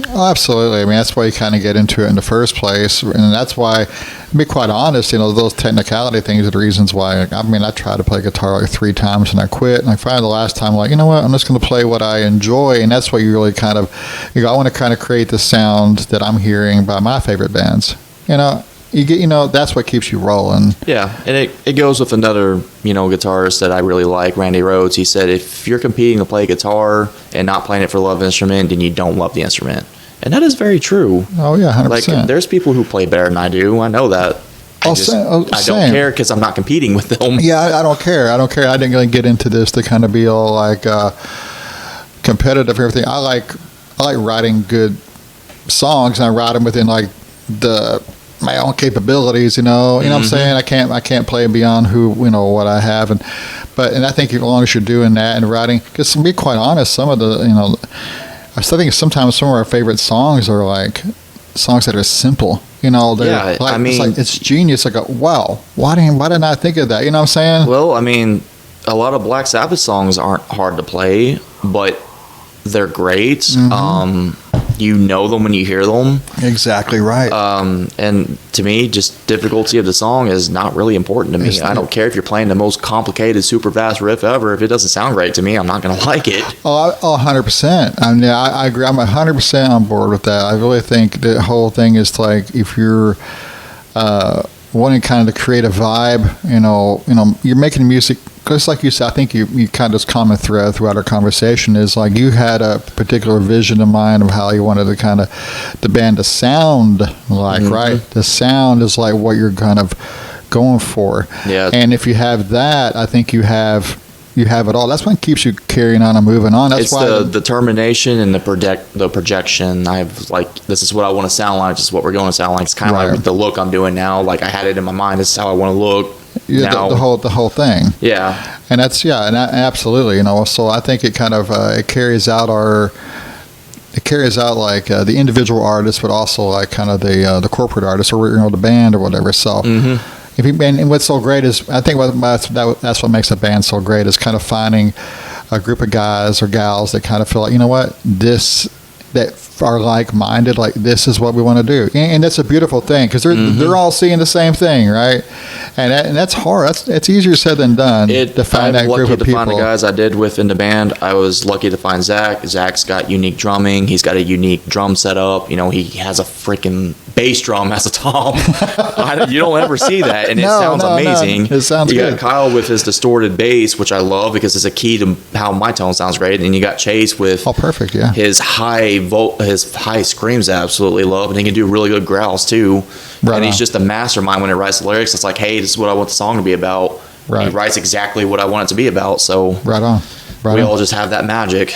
Oh, absolutely. I mean, that's why you kind of get into it in the first place. And that's why, to be quite honest, those technicality things are the reasons why. I tried to play guitar like 3 times and I quit. And I finally the last time, like, you know what, I'm just going to play what I enjoy. And that's why you really kind of, I want to kind of create the sound that I'm hearing by my favorite bands. You get, that's what keeps you rolling. Yeah, and it goes with another, guitarist that I really like, Randy Rhoads. He said, if you're competing to play guitar and not playing it for love of the instrument, then you don't love the instrument. And that is very true. Oh, yeah, 100%. Like, there's people who play better than I do. I know that. I don't care because I'm not competing with them. Yeah, I don't care. I didn't really get into this to kind of be all like competitive and everything. I like writing good songs, and I write them within like my own capabilities, you know what I'm saying? I can't play beyond what I have, and I think as long as you're doing that and writing, because to be quite honest, some of the I still think sometimes some of our favorite songs are like songs that are simple, it's genius. I go, wow, why didn't I think of that? You know what I'm saying? Well, I mean, a lot of Black Sabbath songs aren't hard to play, but they're great. You know them when you hear them. Exactly right. And to me, just difficulty of the song is not really important to me. I don't care if you're playing the most complicated, super fast riff ever. If it doesn't sound great to me, I'm not going to like it. 100%. I agree. I'm 100% on board with that. I really think the whole thing is like, if you're wanting kind of to create a vibe, you're making music. Because like you said, I think you kind of this common thread throughout our conversation is like you had a particular vision in mind of how you wanted to kind of the band to sound like, right? The sound is like what you're kind of going for. Yeah. And if you have that, I think you have it all. That's what keeps you carrying on and moving on. That's why the determination and the projection. I've like, this is what I want to sound like. This is what we're going to sound like. It's kind of like the look I'm doing now. Like I had it in my mind. This is how I want to look. Yeah, the whole thing. Yeah, and that's absolutely. So I think it kind of it carries out like the individual artist, but also like kind of the corporate artist or the band or whatever. So if you, and what's so great is I think that's what makes a band so great is kind of finding a group of guys or gals that kind of feel like that are like-minded, like this is what we want to do, and that's a beautiful thing because they're all seeing the same thing, right? And that's hard. It's easier said than done to find that group of people. Find the guys I did with in the band. I was lucky to find Zach. Zach's got unique drumming. He's got a unique drum setup. He has a freaking bass drum as a tom. You don't ever see that, and it sounds amazing. It sounds good. You got Kyle with his distorted bass, which I love because it's a key to how my tone sounds great, and you got Chase with perfect, yeah, his high screams I absolutely love, and he can do really good growls too. Right, and he's just a mastermind when he writes the lyrics. It's like, hey, this is what I want the song to be about. Right. He writes exactly what I want it to be about. So right on. We all just have that magic.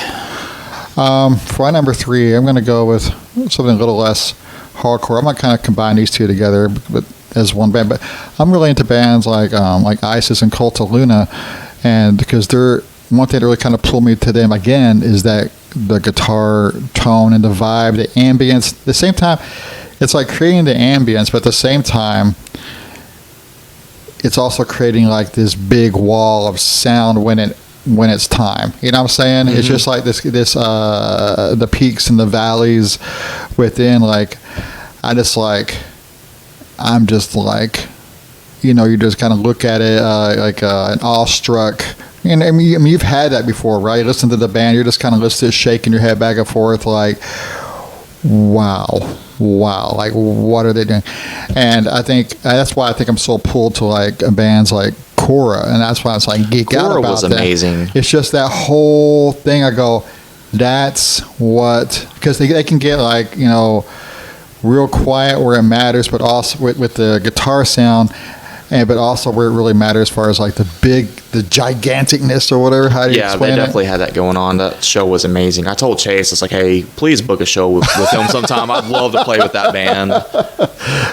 For my number 3, I'm going to go with something a little less hardcore. I'm going to kind of combine these two together, but as one band. But I'm really into bands like ISIS and Cult of Luna, and because they're one thing that really kind of pulled me to them again is that the guitar tone and the vibe, the ambience. At the same time, it's like creating the ambience, but at the same time, it's also creating like this big wall of sound when it's time. You know what I'm saying? It's just like this the peaks and the valleys within. Like I'm just like you just kind of look at it like an awestruck. And I mean, you've had that before, right? Listen to the band, you're just kind of listening, shaking your head back and forth, like, wow, like, what are they doing? And I think that's why I think I'm so pulled to like bands like Cora, and that's why I was like geek out Cora about was that. amazing. It's just that whole thing. I go, that's what, because they can get like, you know, real quiet where it matters, but also with the guitar sound, but also where it really matters as far as like the giganticness or whatever. How do you Yeah, explain they it? definitely had that going on. That show was amazing. I told Chase, it's like, hey, please book a show with them sometime. I'd love to play with that band.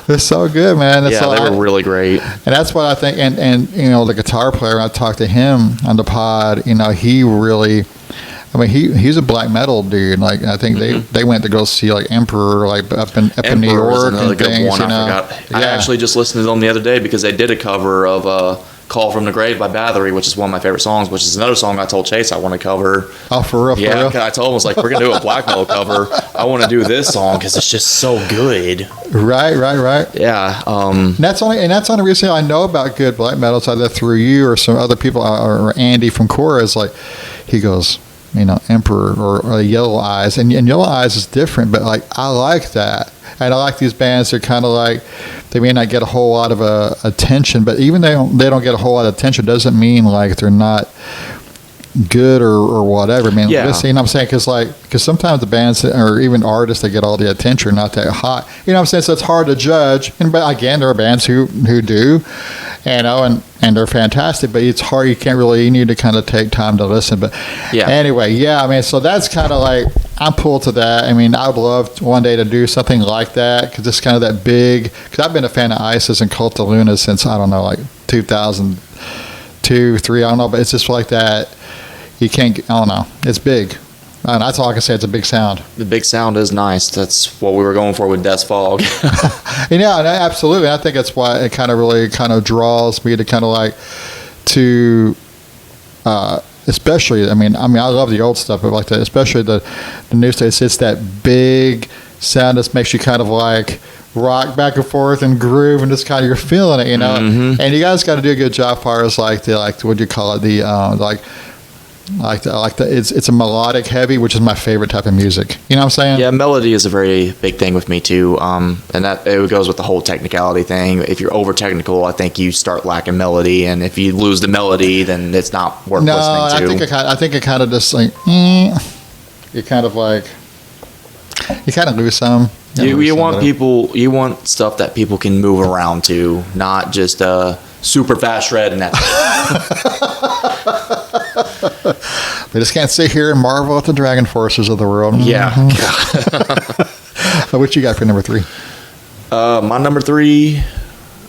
It's so good, man. It's Yeah, they were really great. And that's what I think. And you know, the guitar player, when I talked to him on the pod, you know, he really, I mean, he's a black metal dude. Like, I think they went to go see like Emperor, like up in New Emperor was York another and good things. one. You know? I forgot. I actually just listened to them the other day because they did a cover of Call from the Grave by Bathory, which is one of my favorite songs, which is another song I told Chase I want to cover. Oh, for real? Yeah, For real? I told him, I was like, we're going to do a black metal cover. I want to do this song because it's just so good. Right. Yeah. And that's only reason I know about good black metal. It's either through you or some other people, or Andy from Cora. Is like, he goes, you know, Emperor or Yellow Eyes, and Yellow Eyes is different, but like I like that, and I like these bands. They're kind of like, they may not get a whole lot of attention, but even they don't get a whole lot of attention doesn't mean like they're not good or whatever. I mean, Yeah. listen, you know what I'm saying? Because sometimes the bands or even artists that get all the attention are not that hot. You know what I'm saying? So it's hard to judge. And but again, there are bands who do, you know, and they're fantastic. But it's hard. You need to kind of take time to listen. But Yeah. anyway, yeah. I mean, so that's kind of like I'm pulled to that. I mean, I would love one day to do something like that because it's kind of that big. Because I've been a fan of ISIS and Cult of Luna since I don't know, like 2002, 3. I don't know, but it's just like that. You can't. I don't know. It's big. And that's all I can say. It's a big sound. The big sound is nice. That's what we were going for with Death's Fog. Yeah, absolutely. I think that's why it kind of really kind of draws me to kind of like to, especially. I mean, I love the old stuff, but like that, especially the new stuff. It's that big sound that makes you kind of like rock back and forth and groove and just kind of you're feeling it, you know. Mm-hmm. And you guys got to do a good job, as far as like what do you call it, it's a melodic heavy, which is my favorite type of music. You know what I'm saying? Yeah, melody is a very big thing with me too, and that it goes with the whole technicality thing. If you're over technical, I think you start lacking melody, and if you lose the melody, then it's not worth listening to. I think it kind of just like you kind of lose some. You want stuff that people can move around to, not just super fast shred and that. They just can't sit here and marvel at the Dragon Forces of the world. Yeah. What you got for number 3? My number 3,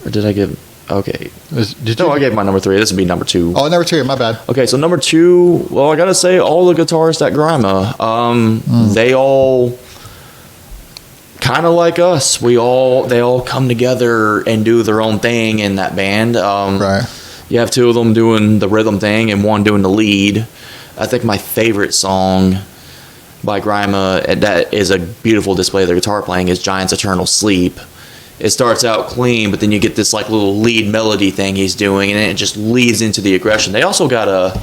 or did I give? Okay. I gave my number 3. This would be number 2. Oh, number 2. My bad. Okay, so number 2. Well, I gotta say, all the guitarists at Grima, they all kind of like us. They all come together and do their own thing in that band. Right. You have 2 of them doing the rhythm thing and one doing the lead. I think my favorite song by Grima that is a beautiful display of their guitar playing is Giant's Eternal Sleep. It starts out clean, but then you get this like little lead melody thing he's doing, and it just leads into the aggression. They also got a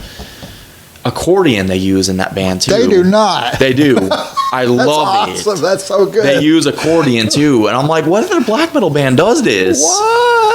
accordion they use in that band too. They do not. They do. I love awesome. it. That's so good. They use accordion too, and I'm like, what if a black metal band does this? What?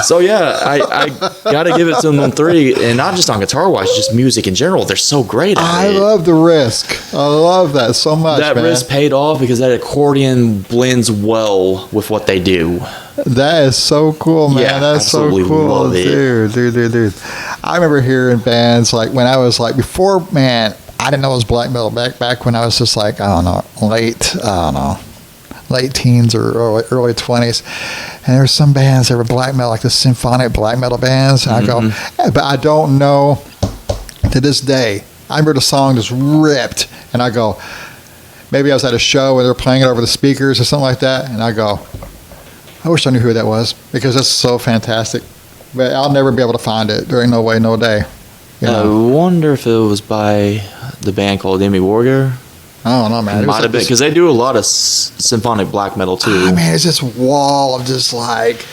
So yeah, I gotta give it to them on 3, and not just on guitar wise, just music in general. They're so great at I it. love the risk. I love that so much. That man. risk paid off because that accordion blends well with what they do. That is so cool, man. Yeah, That's so absolutely cool, love it. dude. I remember hearing bands like when I was like before, man. I didn't know it was black metal back when I was just like late teens or early 20s, and there were some bands that were black metal, like the symphonic black metal bands. And I go, but I don't know to this day. I remember the song just ripped, and I go, maybe I was at a show where they were playing it over the speakers or something like that, and I go, I wish I knew who that was because that's so fantastic. But I'll never be able to find it. There ain't no way, no day. You know? I wonder if it was by the band called Emmy Warger. I don't know, man. It might have been because they do a lot of symphonic black metal too. I mean, it's this wall of just like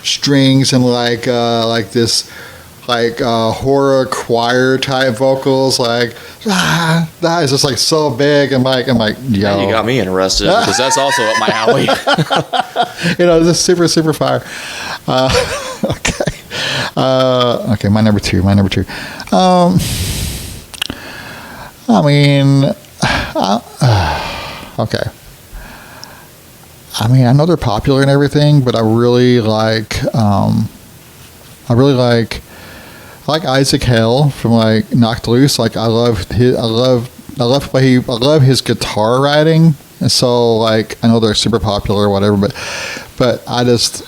strings and like this horror choir type vocals, like that is just like so big. I'm like, yo, Man, you got me interested because that's also up my alley. This is super fire. Okay. Okay, my number two. I mean, okay. I mean, I know they're popular and everything, but I really like Isaac Hale from like Knocked Loose. Like I love his guitar writing. And so like I know they're super popular or whatever, but I just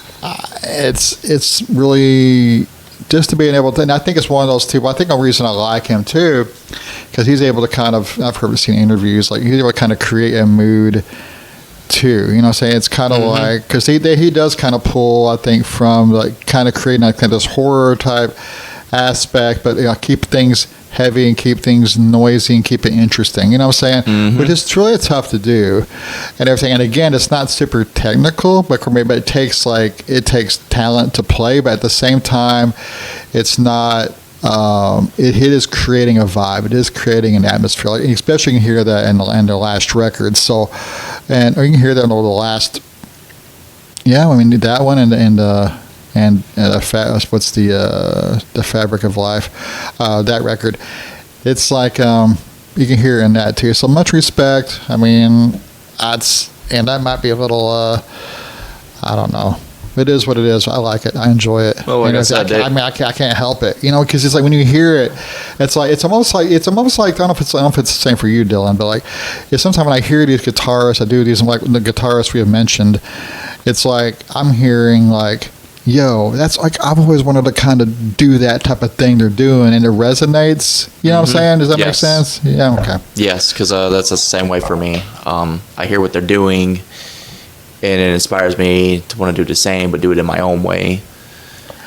it's really just to being able to, and I think it's one of those two. I think the reason I like him too, because he's able to kind of, I've heard seen interviews, like he's able to kind of create a mood too. You know what I'm saying? It's kind of like, because he does kind of pull, I think, from like kind of creating like this horror type aspect, but keep things heavy and keep things noisy and keep it interesting. You know what I'm saying? Which is really tough to do and everything. And again, it's not super technical, but it takes talent to play. But at the same time, it's not. It is creating a vibe. It is creating an atmosphere. Like, especially you can hear that in the last record. So, and you can hear that in the last. Yeah, I mean that one what's the Fabric of Life, that record. It's like you can hear in that too. So much respect. I mean, and that might be a little. I don't know. It is what it is. I like it. I enjoy it. Well, like I said, I can't help it. Because it's like when you hear it, it's almost like I don't know if it's the same for you, Dylan, but like sometimes when I hear these guitarists, I do these like the guitarists we have mentioned. It's like I'm hearing like, yo, that's like I've always wanted to kind of do that type of thing they're doing, and it resonates. You know what I'm saying? Does that make sense? Yeah. Okay. Yes, because that's the same way for me. I hear what they're doing, and it inspires me to want to do the same, but do it in my own way.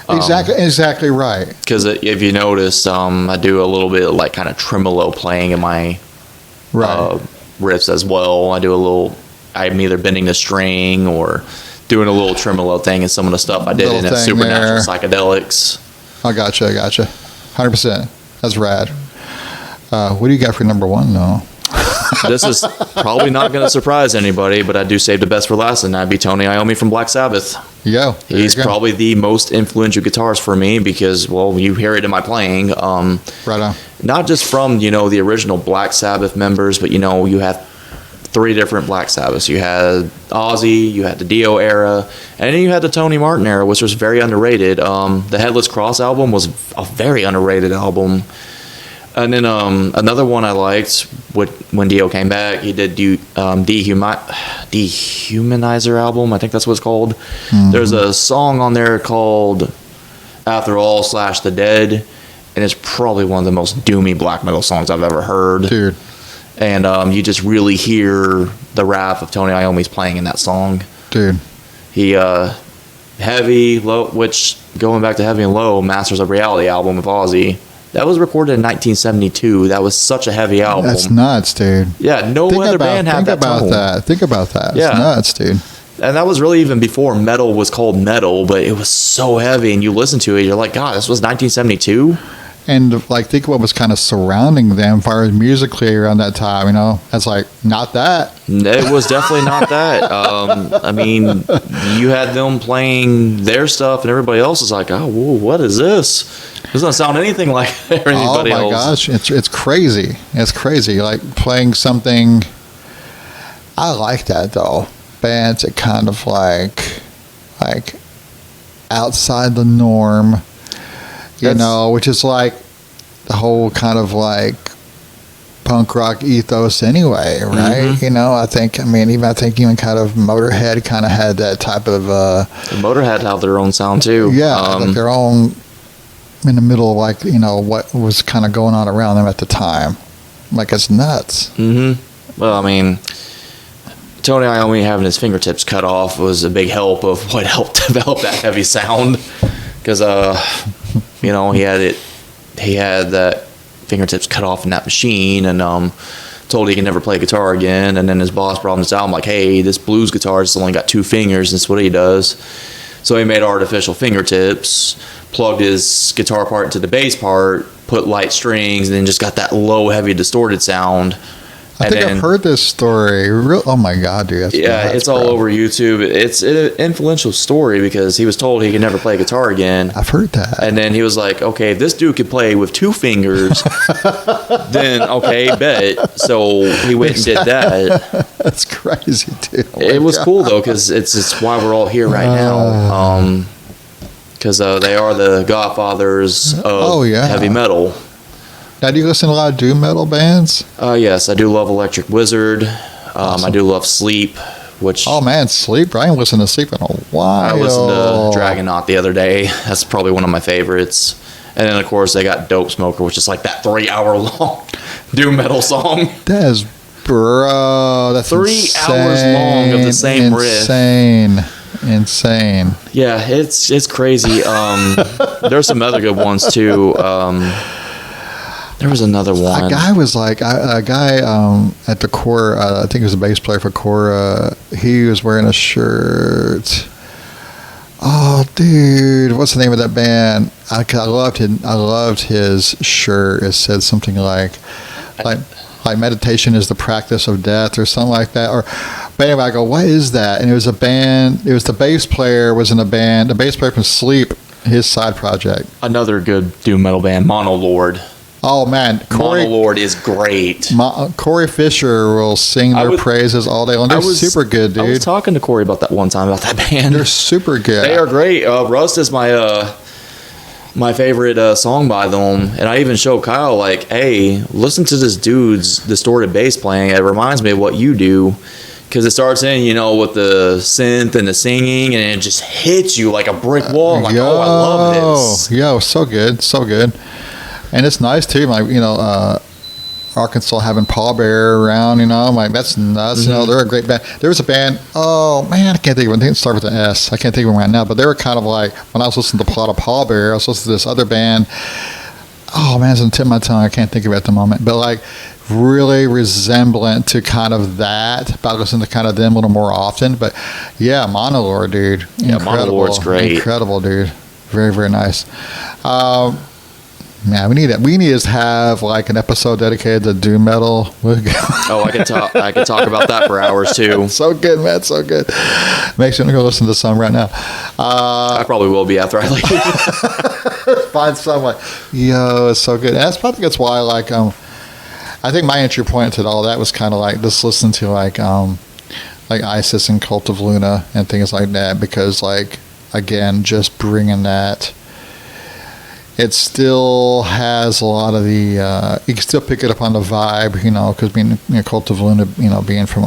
Exactly right. Because if you notice, I do a little bit of like kind of tremolo playing in my riffs as well. I'm either bending the string or doing a little tremolo thing in some of the stuff I did in Supernatural Psychedelics. I gotcha. 100%. That's rad. What do you got for number one, though? This is probably not going to surprise anybody, but I do save the best for last, and that'd be Tony Iommi from Black Sabbath. He's probably the most influential guitarist for me because, well, you hear it in my playing. Right on. Not just from, the original Black Sabbath members, but, you have 3 different Black Sabbaths. You had Ozzy, you had the Dio era, and then you had the Tony Martin era, which was very underrated. The Headless Cross album was a very underrated album. And then another one I liked when Dio came back, he did Dehumanizer album. I think that's what it's called. Mm-hmm. There's a song on there called After All / The Dead, and it's probably one of the most doomy black metal songs I've ever heard. Dude. And you just really hear the wrath of Tony Iommi's playing in that song. Dude. He, Heavy, Low, which, going back to Heavy and Low, Masters of Reality album with Ozzy, that was recorded in 1972. That was such a heavy album. That's nuts, dude. Yeah, no other band had that tone. Think about that. Yeah. It's nuts, dude. And that was really even before metal was called metal, but it was so heavy, and you listen to it, you're like, God, this was 1972? And like, think what was kind of surrounding them, as far as musically around that time. That's like not that. It was definitely not that. I mean, you had them playing their stuff, and everybody else is like, "Oh, whoa, what is this? This doesn't sound anything like anybody else." Oh my gosh, it's crazy. It's crazy. Like playing something. I like that though. Bands that kind of like outside the norm. Which is like the whole kind of like punk rock ethos anyway, right? Mm-hmm. I think even kind of Motorhead kind of had that type of. Motorhead have their own sound too. Yeah, like their own in the middle of like what was kind of going on around them at the time. Like it's nuts. Mm-hmm. Well, I mean, Tony Iommi having his fingertips cut off was a big help of what helped develop that heavy sound because he had that fingertips cut off in that machine and told he could never play guitar again. And then his boss brought him this album like, hey, this blues guitarist only got 2 fingers. That's what he does. So he made artificial fingertips, plugged his guitar part into the bass part, put light strings, and then just got that low, heavy, distorted sound. I think I've heard this story. Oh my god, dude! It's all over YouTube. It's an influential story because he was told he could never play guitar again. I've heard that. And then he was like, "Okay, if this dude could play with 2 fingers, then okay, bet." So he went and did that. That's crazy, dude. It was cool though because it's why we're all here right now. Because they are the godfathers of heavy metal. Now, do you listen to a lot of doom metal bands? Yes, I do love Electric Wizard. I do love Sleep, which... Oh, man, Sleep. I ain't listened to Sleep in a while. I listened to Dragonaut the other day. That's probably one of my favorites. And then, of course, they got Dope Smoker, which is like that 3-hour-long doom metal song. That is... Bro, that's 3 hours long of the same riff. Insane. Yeah, it's crazy. There's some other good ones, too. There was another one. A guy was like, at the Core, I think he was a bass player for Core, he was wearing a shirt. Oh, dude, what's the name of that band? I loved his shirt. It said something like meditation is the practice of death or something like that. But anyway, I go, what is that? And it was a band, it was the bass player was in a band, the bass player from Sleep, his side project. Another good doom metal band, Monolord. Oh, man. Monolord is great. Corey Fisher will sing their praises all day long. They're super good, dude. I was talking to Corey about that one time, about that band. They're super good. They are great. Rust is my favorite song by them. And I even showed Kyle, like, hey, listen to this dude's distorted bass playing. It reminds me of what you do. Because it starts in, with the synth and the singing, and it just hits you like a brick wall. I'm like, I love this. Yo, so good. So good. And it's nice too, like Arkansas having Paul Bear around, like that's nuts. Mm-hmm. They're a great band. There was a band. Oh man, I can't think of it. I think it started with an S. I can't think of it right now. But they were kind of like when I was listening to Plot of Paul Bear, I was listening to this other band. Oh man, it's on the tip of my tongue. I can't think of it at the moment. But like really resemblant to kind of that. But I listen to kind of them a little more often. But yeah, Monolord, dude. Yeah, Monolord's great. Incredible, dude. Very, very nice. Man, we need to have like an episode dedicated to doom metal. I could talk about that for hours too. So good, man, so good. Makes me go listen to some right now. I probably will be after I leave. Find someone. Yo, it's so good. And that's probably why I think my entry point to all that was kind of like just listen to like ISIS and Cult of Luna and things like that, because like again just bringing that. It still has a lot of the. You can still pick it up on the vibe, because being Cult of Luna, being from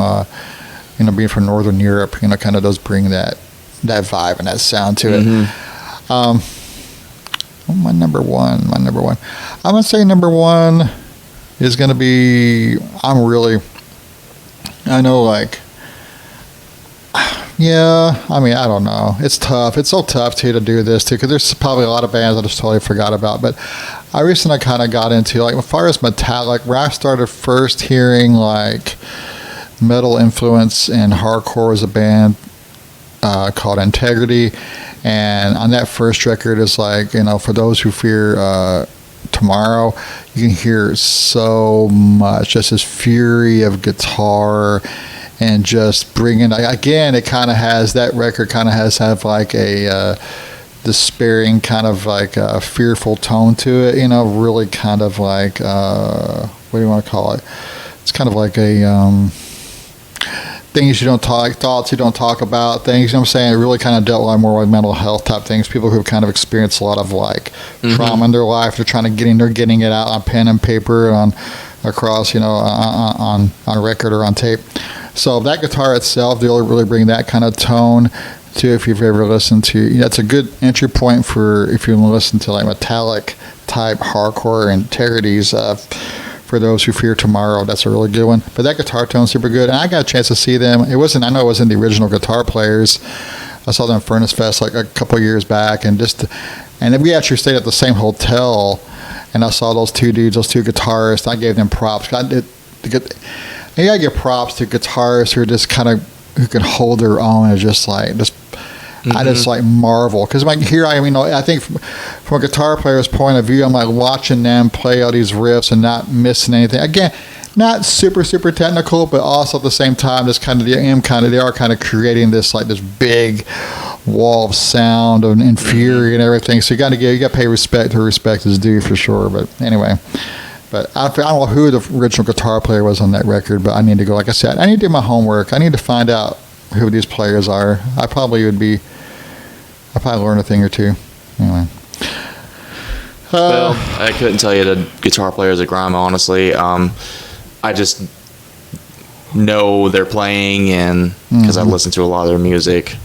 Northern Europe, kind of does bring that vibe and that sound to it. Mm-hmm. My number one. I'm gonna say number one is gonna be. I know, like. Yeah, I mean, I don't know. It's tough. It's so tough, too, to do this, too, because there's probably a lot of bands I just totally forgot about. But I recently kind of got into, like, as far as Metallica, where I started first hearing, like, metal influence and hardcore as a band called Integrity. And on that first record is, like, For Those Who Fear Tomorrow, you can hear so much, just this fury of guitar and just bringing, again, it kind of has, that record kind of have like a despairing kind of like a fearful tone to it, really kind of like, what do you want to call it? It's kind of like a thoughts you don't talk about, things, what I'm saying? It really kind of dealt with more with mental health type things, people who've kind of experienced a lot of like trauma in their life, they're trying to getting it out on pen and paper, across, on record or on tape. So that guitar itself, they'll really bring that kind of tone to, if you've ever listened to, that's a good entry point for if you want to listen to like metallic type hardcore Integrities. For Those Who Fear Tomorrow, that's a really good one. But that guitar tone's super good, and I got a chance to see them. I know it wasn't the original guitar players. I saw them at Furnace Fest like a couple of years back, and then we actually stayed at the same hotel, and I saw those two dudes, those two guitarists. I gave them props. You gotta give props to guitarists who are just who can hold their own. It's just like I just like marvel, because like here I think from a guitar player's point of view, I'm like watching them play all these riffs and not missing anything. Again, not super technical, but also at the same time, just kind of they are kind of creating this like this big wall of sound and fury and everything. So you got to pay respect where respect is due for sure. But anyway, I don't know who the original guitar player was on that record, but I need to go. Like I said, I need to do my homework. I need to find out who these players are. I probably learn a thing or two. Anyway. Well, I couldn't tell you the guitar players at grime, honestly. I just know they're playing, and because I listen to a lot of their music.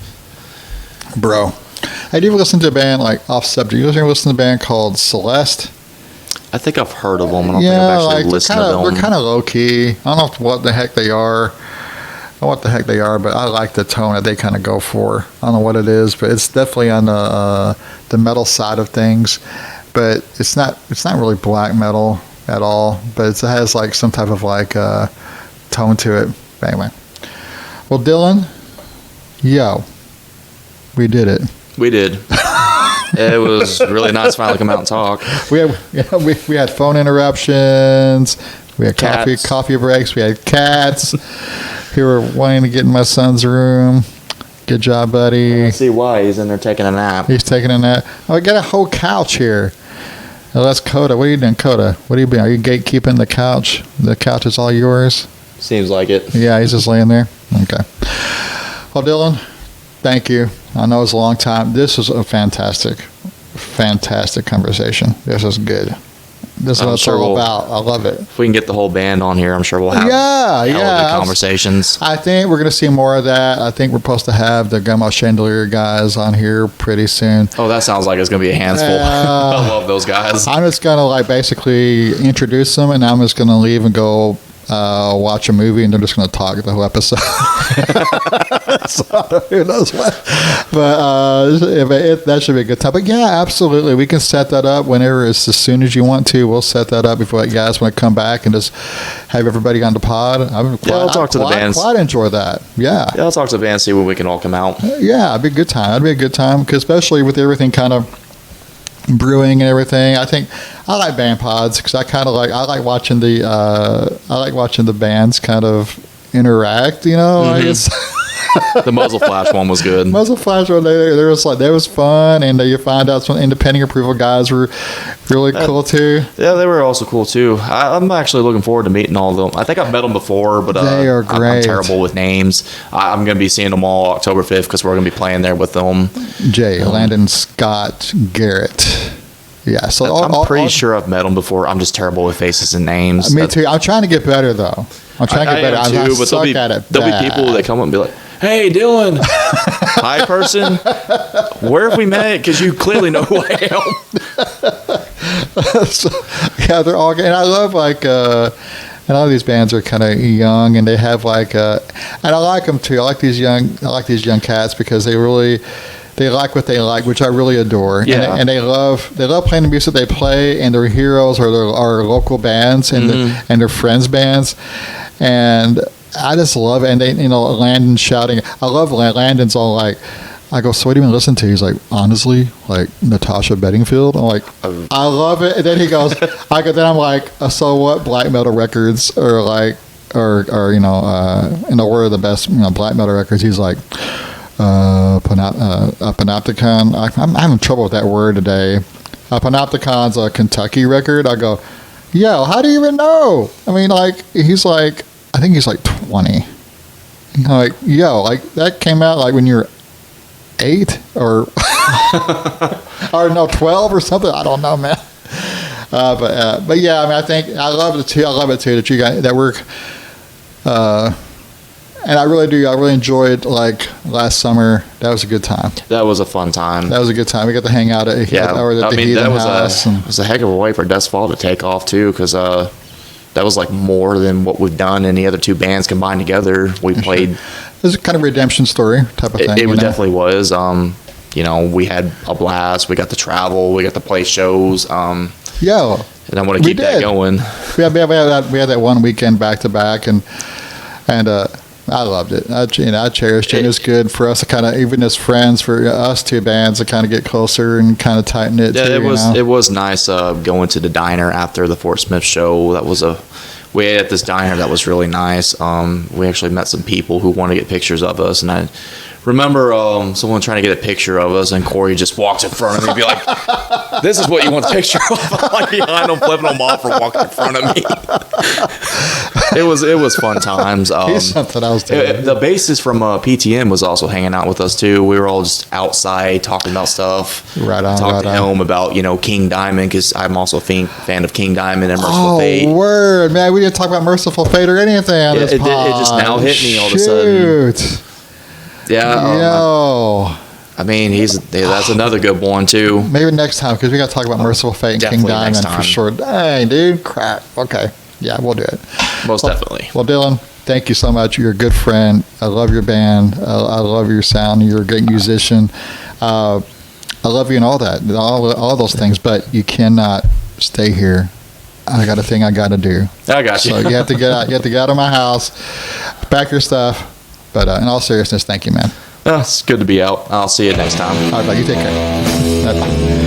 Bro, I do listen to a band, like off subject. You listen to a band called Celeste? I think I've heard of them. I don't think I've actually listened to them. They're kind of low key. I don't know what the heck they are. But I like the tone that they kind of go for. I don't know what it is, but it's definitely on the metal side of things. But it's not really black metal at all. But it has like some type of like tone to it. But anyway, well, Dylan, we did it. We did. It was really nice to finally come out and talk. We had phone interruptions. We had coffee breaks. We had cats who were wanting to get in my son's room. Good job, buddy. I see why. He's in there taking a nap. He's taking a nap. Oh, we got a whole couch here. Oh, that's Coda. What are you doing, Coda? What are you doing? Are you gatekeeping the couch? The couch is all yours? Seems like it. Yeah, he's just laying there. Okay. Well, Dylan, thank you. I know it's a long time. This was a fantastic conversation. This is good. This is what it's all about. I love it. If we can get the whole band on here, I'm sure we'll have good conversations. I think we're going to see more of that. I think we're supposed to have the Gummo Chandelier guys on here pretty soon. Oh, that sounds like it's going to be a handful. I love those guys. I'm just going to like basically introduce them, and I'm just going to leave and go watch a movie, and they're just going to talk the whole episode. So, who knows what? But that should be a good time. But yeah, absolutely. We can set that up whenever, as soon as you want to. We'll set that up before you guys want to come back and just have everybody on the pod. I'll talk to the bands. I'd enjoy that. Yeah, I'll talk to the band, see when we can all come out. Yeah, it'd be a good time. That'd be a good time, because especially with everything kind of brewing and everything. I think I like band pods because I like watching the bands kind of interact. You know, The Muzzle Flash one was good. Muzzle Flash one, that was fun, and you find out some independent approval guys were really cool too. Yeah, they were also cool too. I'm actually looking forward to meeting all of them. I think I've met them before, but they are great. I'm terrible with names. I'm going to be seeing them all October 5th because we're going to be playing there with them. Landon, Scott, Garrett. Yeah, so I'm pretty sure I've met them before. I'm just terrible with faces and names. Me too. I'm trying to get better though. I'm trying to get better. I suck at it. There'll be people that come up and be like, "Hey, Dylan, hi, person. Where have we met? Because you clearly know who I am." So, yeah, they're all. And I love like. A lot of these bands are kind of young, and they have like. And I like them too. I like these young cats because they like what they like, which I really adore. Yeah. And they love playing the music they play, and their heroes are our local bands and their friends' bands. And I just love it. And they, Landon shouting. I love Landon's all like, I go, so what do you even listen to? He's like, honestly, like Natasha Bedingfield. I'm like, I love it. And then he goes, I'm like, so what? Black metal records are like, or what are the best black metal records? He's like, Panopticon. I'm having trouble with that word today. Panopticon's a Kentucky record. I go, yo, how do you even know? I mean, like, I think he's like 20. Like, yo, like that came out like when you were 8 or 12 or something. I don't know, man. But yeah, I mean, I love it too that you guys that we're. And I really do. I really enjoyed like last summer. That was a good time. That was a fun time. That was a good time. We got to hang out at the Heathen House. It was a heck of a way for Death's Fall to take off too, because that was like more than what we've done. And the other two bands combined together, we played. It was a kind of redemption story type of thing. It definitely was. We had a blast. We got to travel. We got to play shows. Yeah. And I want to keep that going. We had that one weekend back to back, and I loved it. I cherished it. It was good for us to kind of, even as friends, for us two bands to kind of get closer and kind of tighten it. Yeah, it was nice going to the diner after the Fort Smith show. That was we ate at this diner that was really nice. We actually met some people who wanted to get pictures of us, and I remember someone trying to get a picture of us, and Corey just walks in front of me and be like, "This is what you want a picture of?" I'm like behind him, flipping him off for walking in front of me. It was fun times. He's something else. The bassist from PTM was also hanging out with us too. We were all just outside talking about stuff. Right on. Talked to him about King Diamond, because I'm also a fan of King Diamond and Merciful Fate. Oh, word, man! We didn't talk about Merciful Fate or anything on this pod. It just now hit me all of a sudden. Shoot. Yeah. Yo. I mean, that's another good one too. Maybe next time, because we got to talk about Merciful Fate and Definitely King Diamond next time. for sure. Dang, dude, crap. Okay, yeah, we'll do it. Most definitely. Well, Dylan, thank you so much. You're a good friend. I love your band. I love your sound. You're a great musician. I love you and all that, all those things. But you cannot stay here. I got a thing I got to do. I got you. So you have to get out. You have to get out of my house, pack your stuff. But in all seriousness, thank you, man. It's good to be out. I'll see you next time. All right, bye. You take care. Bye.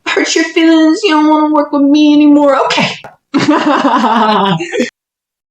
Hurt your feelings, you don't want to work with me anymore. Okay.